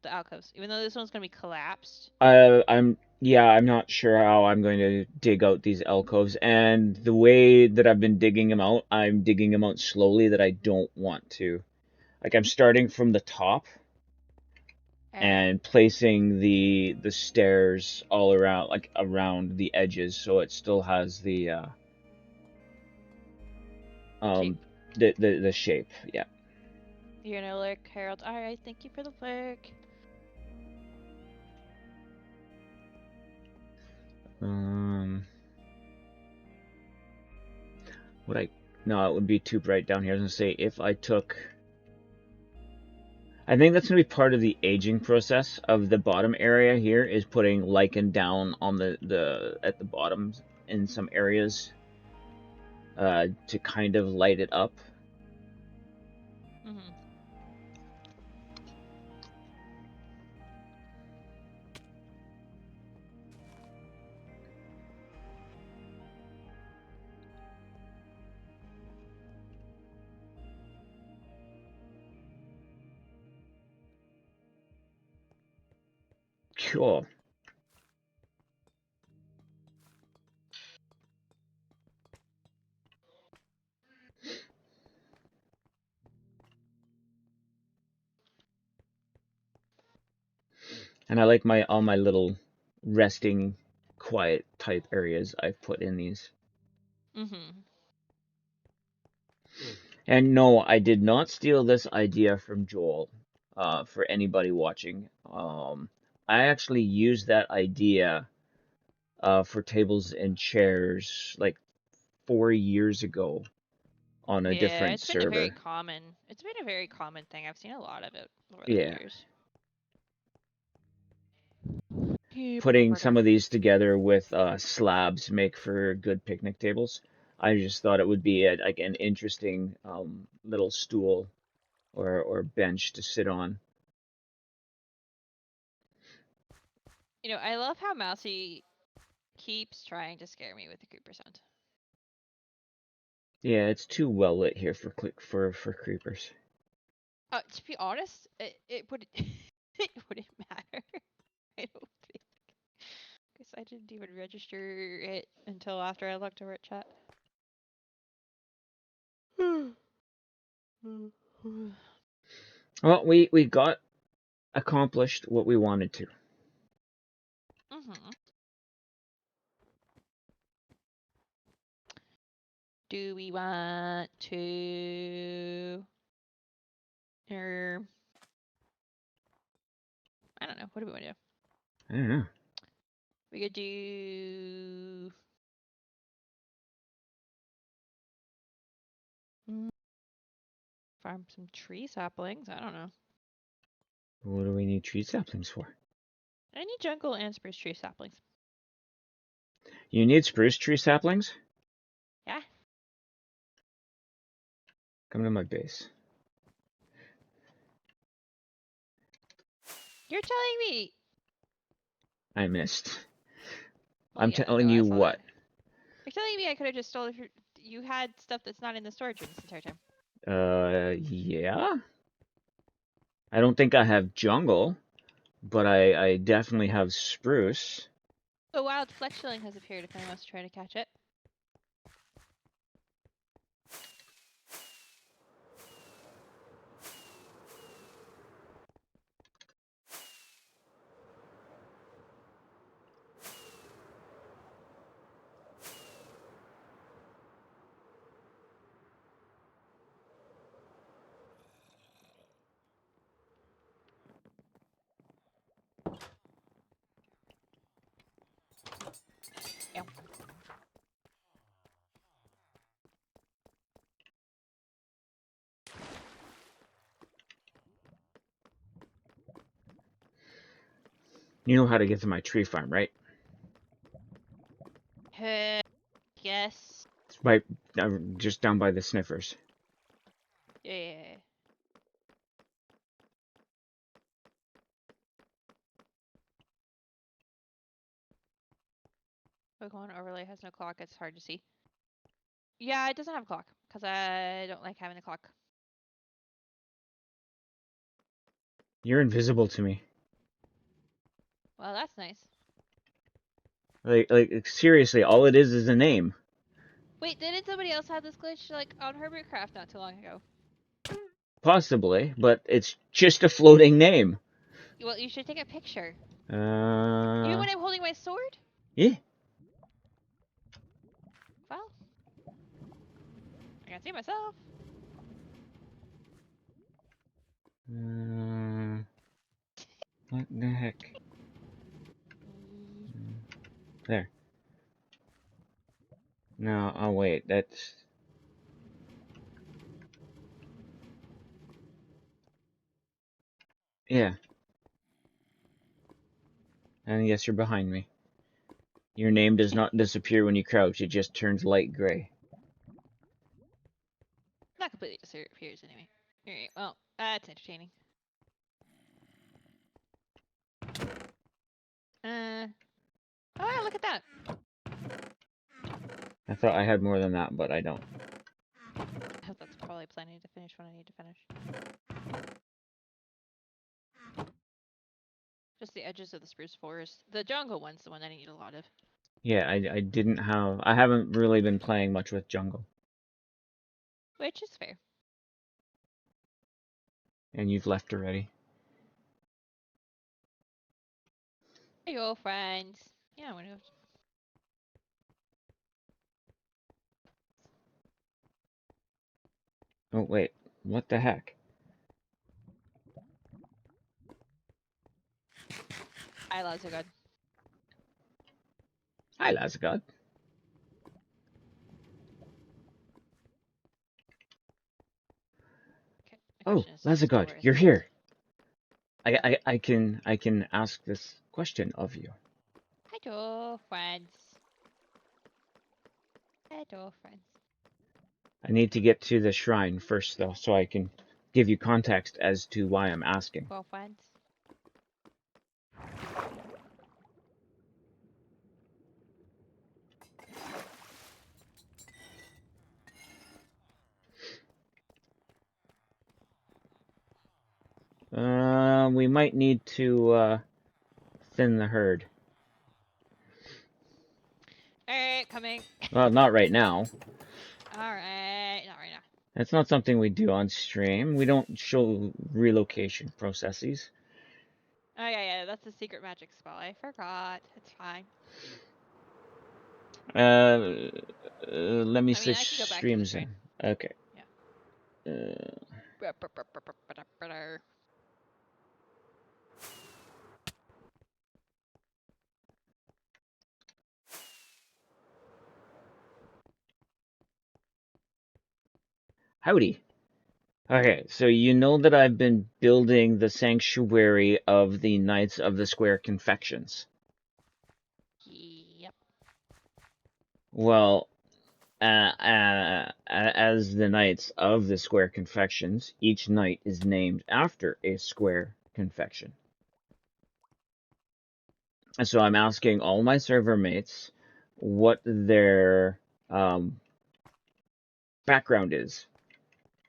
the alcoves. Even though this one's going to be collapsed. I'm not sure how I'm going to dig out these alcoves, and the way that I've been digging them out, I'm digging them out slowly that I don't want to. Like I'm starting from the top and placing the stairs all around, like around the edges, so it still has the shape. the shape. Yeah. You're gonna lurk, Harold. Alright, thank you for the lurk. No, it would be too bright down here. I was gonna say if I took. I think that's gonna be part of the aging process of the bottom area here is putting lichen down on the at the bottom in some areas to kind of light it up. Mm-hmm. Cool. And I like all my little resting, quiet type areas I've put in these. Mm-hmm. And no, I did not steal this idea from Joel. For anybody watching, I actually used that idea for tables and chairs like 4 years ago on a Yeah, different it's been a very server. common. It's been a very common thing. I've seen a lot of it over the Yeah. years. Keep Putting working. some of these together with slabs make for good picnic tables. I just thought it would be like an interesting little stool or bench to sit on. You know, I love how Mousy keeps trying to scare me with the creeper sound. Yeah, it's too well lit here for creepers. To be honest, it would it wouldn't matter. I don't think. Because I didn't even register it until after I looked over at chat. Well, we got accomplished what we wanted to. Mm-hmm. Do we want to... I don't know. What do we want to do? I don't know. We could do... farm some tree saplings. I don't know. What do we need tree saplings for? I need jungle and spruce tree saplings. You need spruce tree saplings? Yeah. Come to my base. You're telling me... I missed. Well, I'm yeah, telling no, I you saw what. that. You're telling me I could have just stolen... You had stuff that's not in the storage room this entire time. Yeah? I don't think I have jungle, but I definitely have spruce. A wild fletchling has appeared if anyone wants to try to catch it. Yeah. You know how to get to my tree farm, right? Yes. It's right, just down by the sniffers. Yeah. Pokemon overlay has no clock. It's hard to see. Yeah, it doesn't have a clock because I don't like having the clock. You're invisible to me. Well, that's nice. Like seriously, all it is a name. Wait, didn't somebody else have this glitch like on Hermitcraft not too long ago? Possibly, but it's just a floating name. Well, you should take a picture. Even Uh, when I'm holding my sword? yeah. Well, I can see myself. What the heck? There. No, oh wait, that's... Yeah. And yes, you're behind me. Your name does not disappear when you crouch, it just turns light gray. Not completely disappears anyway. Alright, well, that's entertaining. Oh yeah, look at that. I thought I had more than that, but I don't. That's probably plenty to finish what I need to finish. Just the edges of the spruce forest. The jungle one's the one I need a lot of. Yeah, I didn't have. I haven't really been playing much with jungle, Which is fair. and you've left already. Hey, yo, friends. Yeah, I want to. Oh wait, what the heck? I love so good. Hi, Lazagod. Okay. Oh, Lazagod, you're here. I can ask this question of you. Hello, friends. Hello, friends. I need to get to the shrine first, though, so I can give you context as to why I'm asking. Well, friends. We might need to thin the herd. Alright, coming. Well, not right now. Alright, not right now. That's not something we do on stream. We don't show relocation processes. Oh, yeah, that's a secret magic spell. I forgot. It's fine. Let me I mean, switch I can go back to the streams train. then. Okay. Howdy. Okay, so you know that I've been building the sanctuary of the Knights of the Square Confections. Yep. Well, as the Knights of the Square Confections, each knight is named after a square confection. And so I'm asking all my server mates what their background is,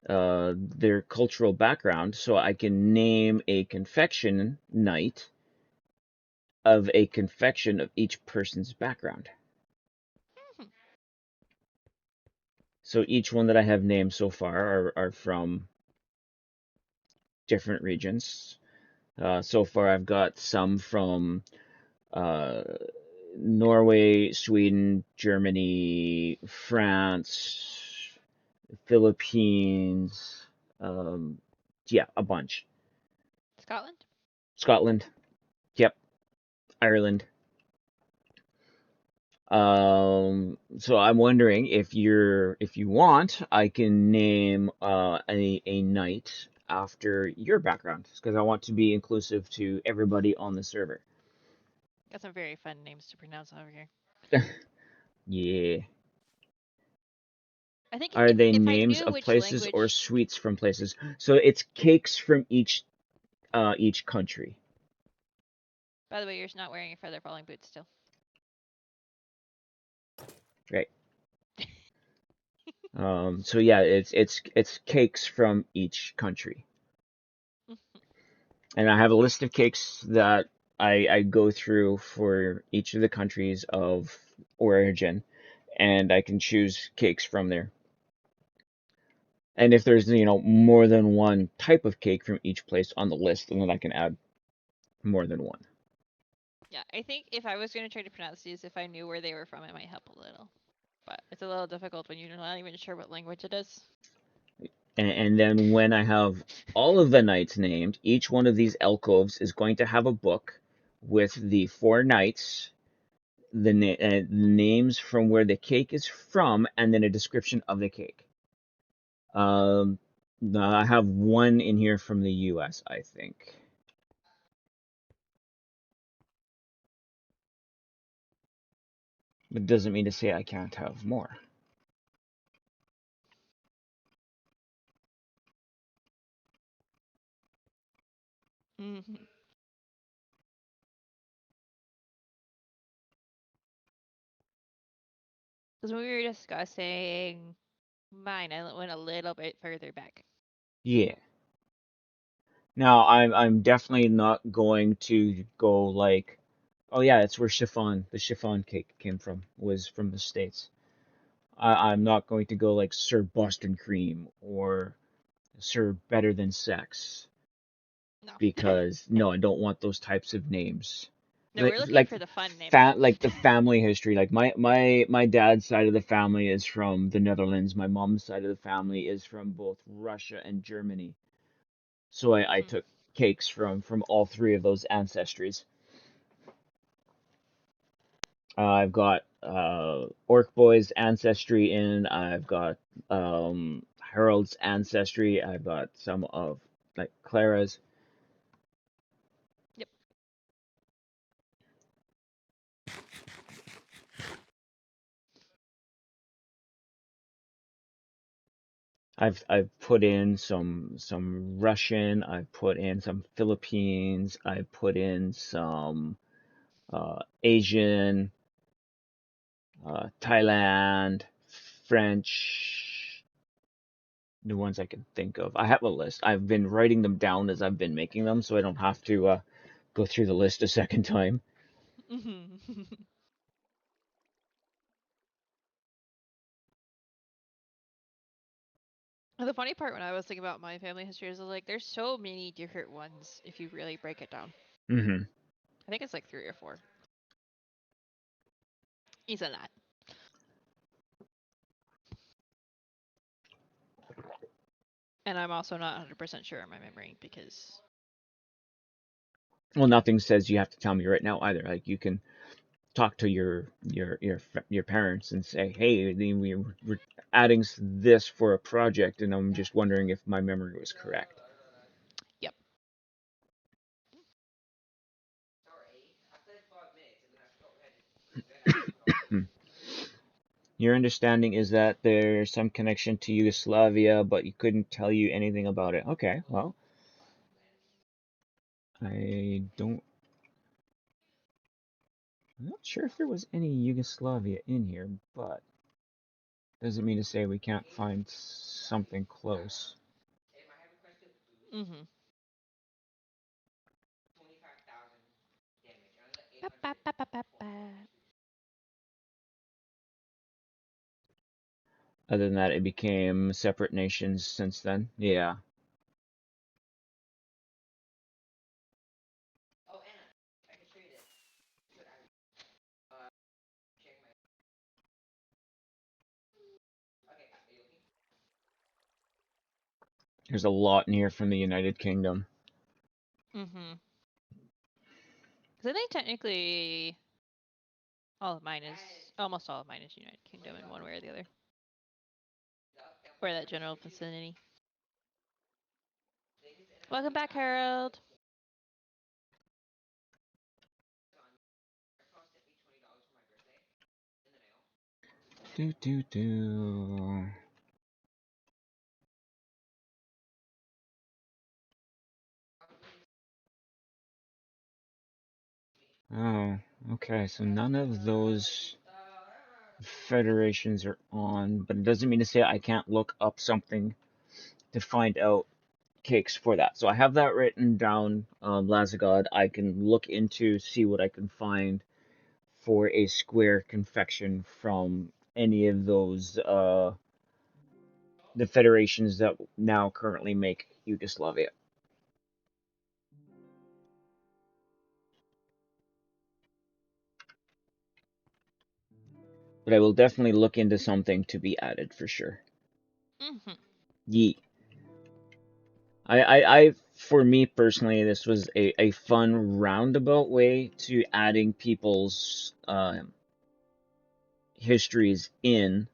their cultural background, so I can name a confection knight of a confection of each person's background. So each one that I have named so far are from different regions. So far, I've got some from Norway, Sweden, Germany, France, Philippines. Yeah, a bunch. Scotland? Scotland. Yep. Ireland. So I'm wondering if you want, I can name a knight after your background, because I want to be inclusive to everybody on the server. Got some very fun names to pronounce over here. Yeah. I think Are they if I names knew of which places language... or sweets from places? So it's cakes from each country. By the way, you're not wearing your feather falling boots still. Right. So yeah, it's cakes from each country. And I have a list of cakes that I go through for each of the countries of origin, and I can choose cakes from there. And if there's, more than one type of cake from each place on the list, then I can add more than one. Yeah, I think if I was going to try to pronounce these, if I knew where they were from, it might help a little. But it's a little difficult when you're not even sure what language it is. And then when I have all of the knights named, each one of these alcoves is going to have a book with the 4 knights, the names from where the cake is from, and then a description of the cake. I have one in here from the US, I think. But doesn't mean to say I can't have more. Mm-hmm. Because when we were discussing mine, I went a little bit further back. Yeah. Now, I'm definitely not going to go like, oh yeah, it's where the chiffon cake came from, was from the States. I'm not going to go like Sir Boston Cream or Sir Better Than Sex No. because no, I don't want those types of names. No, we're looking Like for the fun names. like the family history. Like my dad's side of the family is from the Netherlands. My mom's side of the family is from both Russia and Germany. So I Mhm. took cakes from all three of those ancestries. I've got Orc Boy's ancestry in. I've got Harold's ancestry. I've got some of like Clara's. Yep. I've put in some Russian. I've put in some Philippines. I've put in some Asian, Thailand, French, the ones I can think of. I have a list. I've been writing them down as I've been making them, so I don't have to go through the list a second time. Mhm. The funny part when I was thinking about my family history is like there's so many different ones if you really break it down. Hmm. I think it's like 3 or 4. He's a lot. And I'm also not 100% sure in my memory because Well, nothing says you have to tell me right now either. Like you can talk to your parents and say, "Hey, we're adding this for a project, and I'm just wondering if my memory was correct." yep. Your understanding is that there's some connection to Yugoslavia, but you couldn't tell you anything about it. Okay, well, I don't. I'm not sure if there was any Yugoslavia in here, but doesn't mean to say we can't find something close. Mhm. Ba, ba, ba, ba, ba, ba. Other than that, it became separate nations since then. Yeah. There's a lot in here from the United Kingdom. Mhm. Because I think technically almost all of mine is United Kingdom in one way or the other. Or that general vicinity. Welcome back, Harold. Do do do. Oh, okay. So none of those federations are on, but it doesn't mean to say I can't look up something to find out cakes for that. So I have that written down, Lazagod. I can look into, see what I can find for a square confection from any of those, the federations that now currently make Yugoslavia. But I will definitely look into something to be added for sure. Mhm. Yee. For me personally, this was a fun roundabout way to adding people's histories in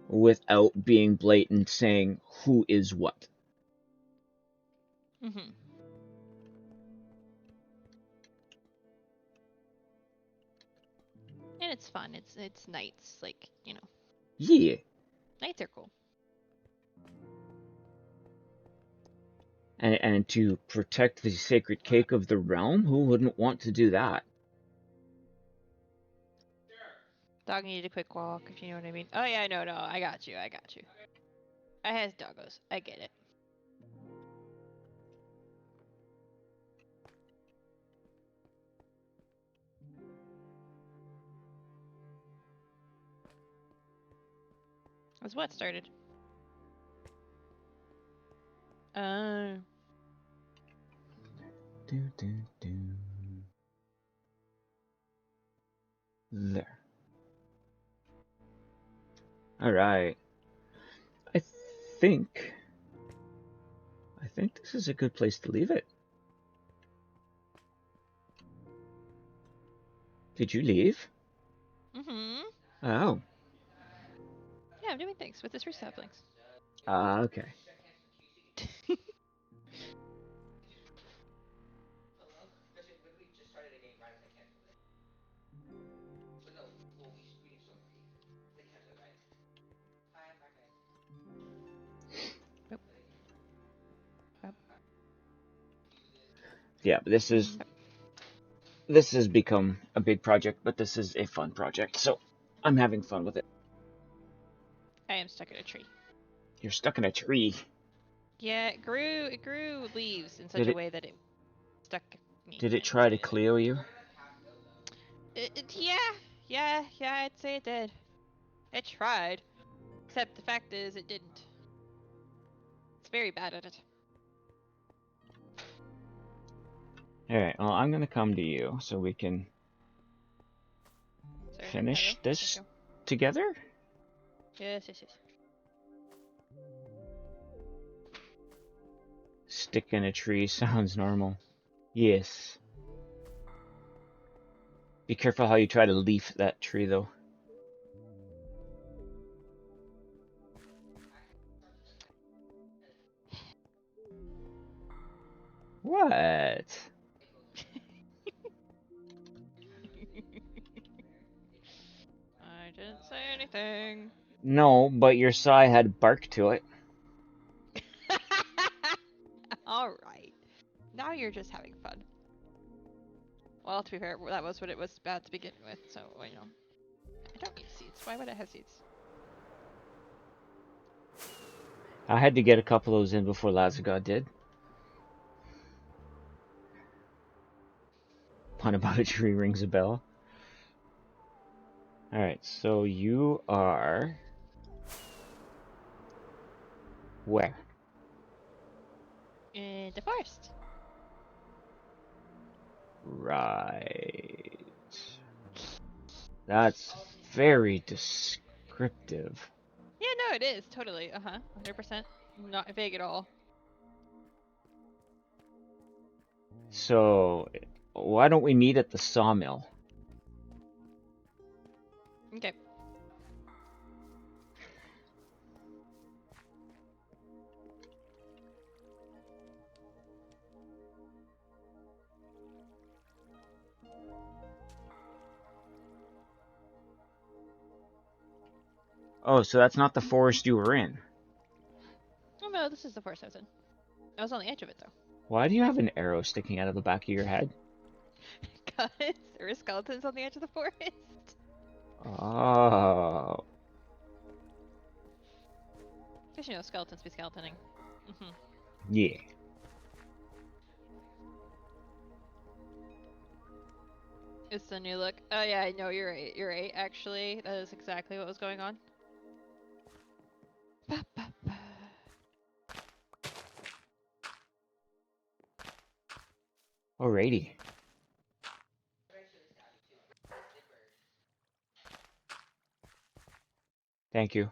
without being blatant saying who is what. Mhm. And it's fun. It's nights, like, Yeah. nights are cool. And to protect the sacred cake of the realm, who wouldn't want to do that? Dog needed a quick walk, if you know what I mean. Oh yeah, no, I got you. I has doggos. I get it. Was what started? Uh, Do, do, do. There. All right. I think this is a good place to leave it. Did you leave? mm-hmm. Oh. Yeah, I'm doing things with this resaplings. Ah, okay. Yeah, but this has become a big project, but this is a fun project, so I'm having fun with it. I am stuck in a tree. You're stuck in a tree. Yeah, it grew leaves in such Did a it- way that it stuck me. Did it and try to it- Cleo you? yeah, I'd say it did. It tried. Except the fact is, it didn't. It's very bad at it. Alright, well, I'm gonna come to you so we can Sorry, finish hello? this Let's go. together? Yes. Stick in a tree sounds normal. Yes. Be careful how you try to leaf that tree, though. What? I didn't say anything. No, but your sigh had bark to it. Alright. Now you're just having fun. Well, to be fair, that was what it was about to begin with, so, you know. I don't need seeds. Why would I have seeds? I had to get a couple of those in before Lazagod did. Pun about a tree rings a bell. Alright, so you are... where? In the forest. Right. That's very descriptive. Yeah, no, it is. Totally. 100%. Not vague at all. So, why don't we meet at the sawmill? Okay. Oh, so that's not the forest you were in. Oh no, this is the forest I was in. I was on the edge of it though. Why do you have an arrow sticking out of the back of your head? Because there were skeletons on the edge of the forest. Oh. Because you know, skeletons be skeletoning. Yeah. It's the new look. Oh yeah, I know, you're right. You're right, actually. That is exactly what was going on. Ba, ba, ba. Alrighty. Thank you.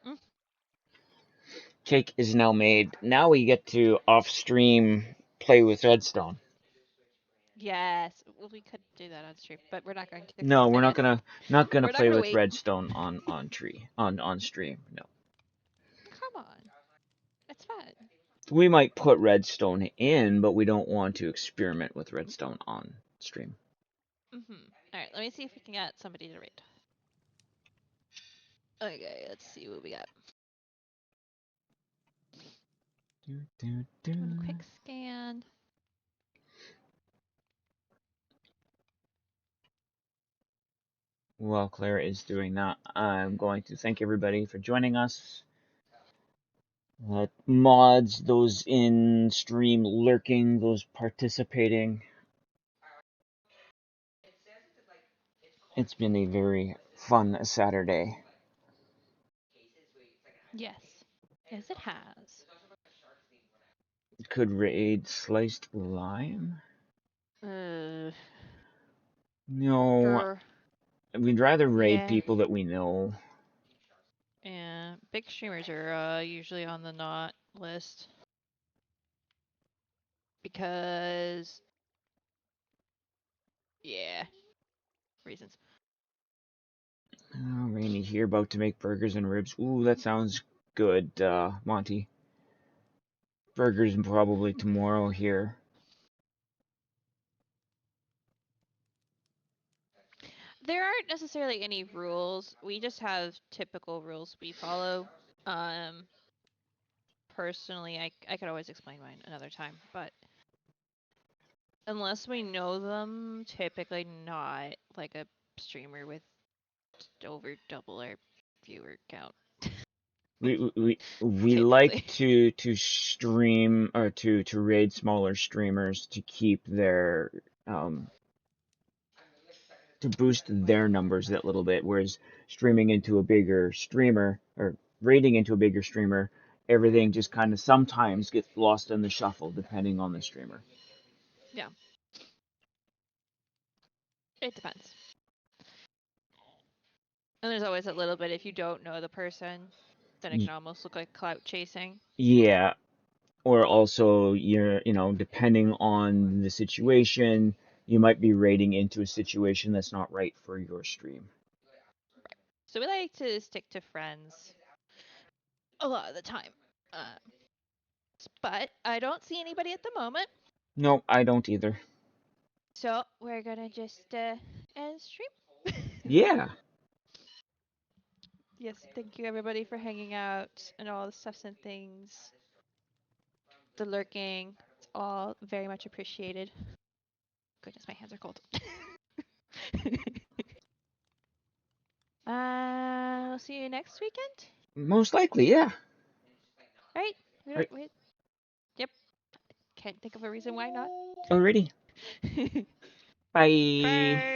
Mm. Cake is now made. Now we get to off-stream play with redstone. Yes. Well, we could do that on stream, but we're not going to. No, we're not gonna We're not play gonna with wait. redstone on stream. No. Come on. It's fun. We might put redstone in, but we don't want to experiment with redstone on stream. Alright, let me see if we can get somebody to raid. Okay, let's see what we got. One quick scan. While Claire is doing that, I'm going to thank everybody for joining us. Mods, those in stream lurking, those participating. It's been a very fun Saturday. Yes. Yes, it has. Could raid sliced lime? Uh, No, sure. we'd rather raid Yeah. people that we know. Yeah. Big streamers are usually on the not list. Because, yeah, reasons. Oh, Rainy here, about to make burgers and ribs. Ooh, that sounds good, Monty. Burgers probably tomorrow here. There aren't necessarily any rules. We just have typical rules we follow. Personally, I could always explain mine another time, but unless we know them, typically not like a streamer with over double our viewer count. We like to stream or to raid smaller streamers to keep their to boost their numbers that little bit, whereas streaming into a bigger streamer or raiding into a bigger streamer, everything just kind of sometimes gets lost in the shuffle depending on the streamer. Yeah. It depends. And there's always a little bit if you don't know the person, then it can almost look like clout chasing. Yeah, or also depending on the situation, you might be raiding into a situation that's not right for your stream. So we like to stick to friends a lot of the time. But I don't see anybody at the moment. No, I don't either. So we're gonna just end stream. Yeah. Yes, thank you everybody for hanging out and all the stuffs and things. The lurking. It's all very much appreciated. Goodness, my hands are cold. I'll see you next weekend. Most likely, yeah. Right? Right. Yep. Can't think of a reason why not. Alrighty. Bye. Bye.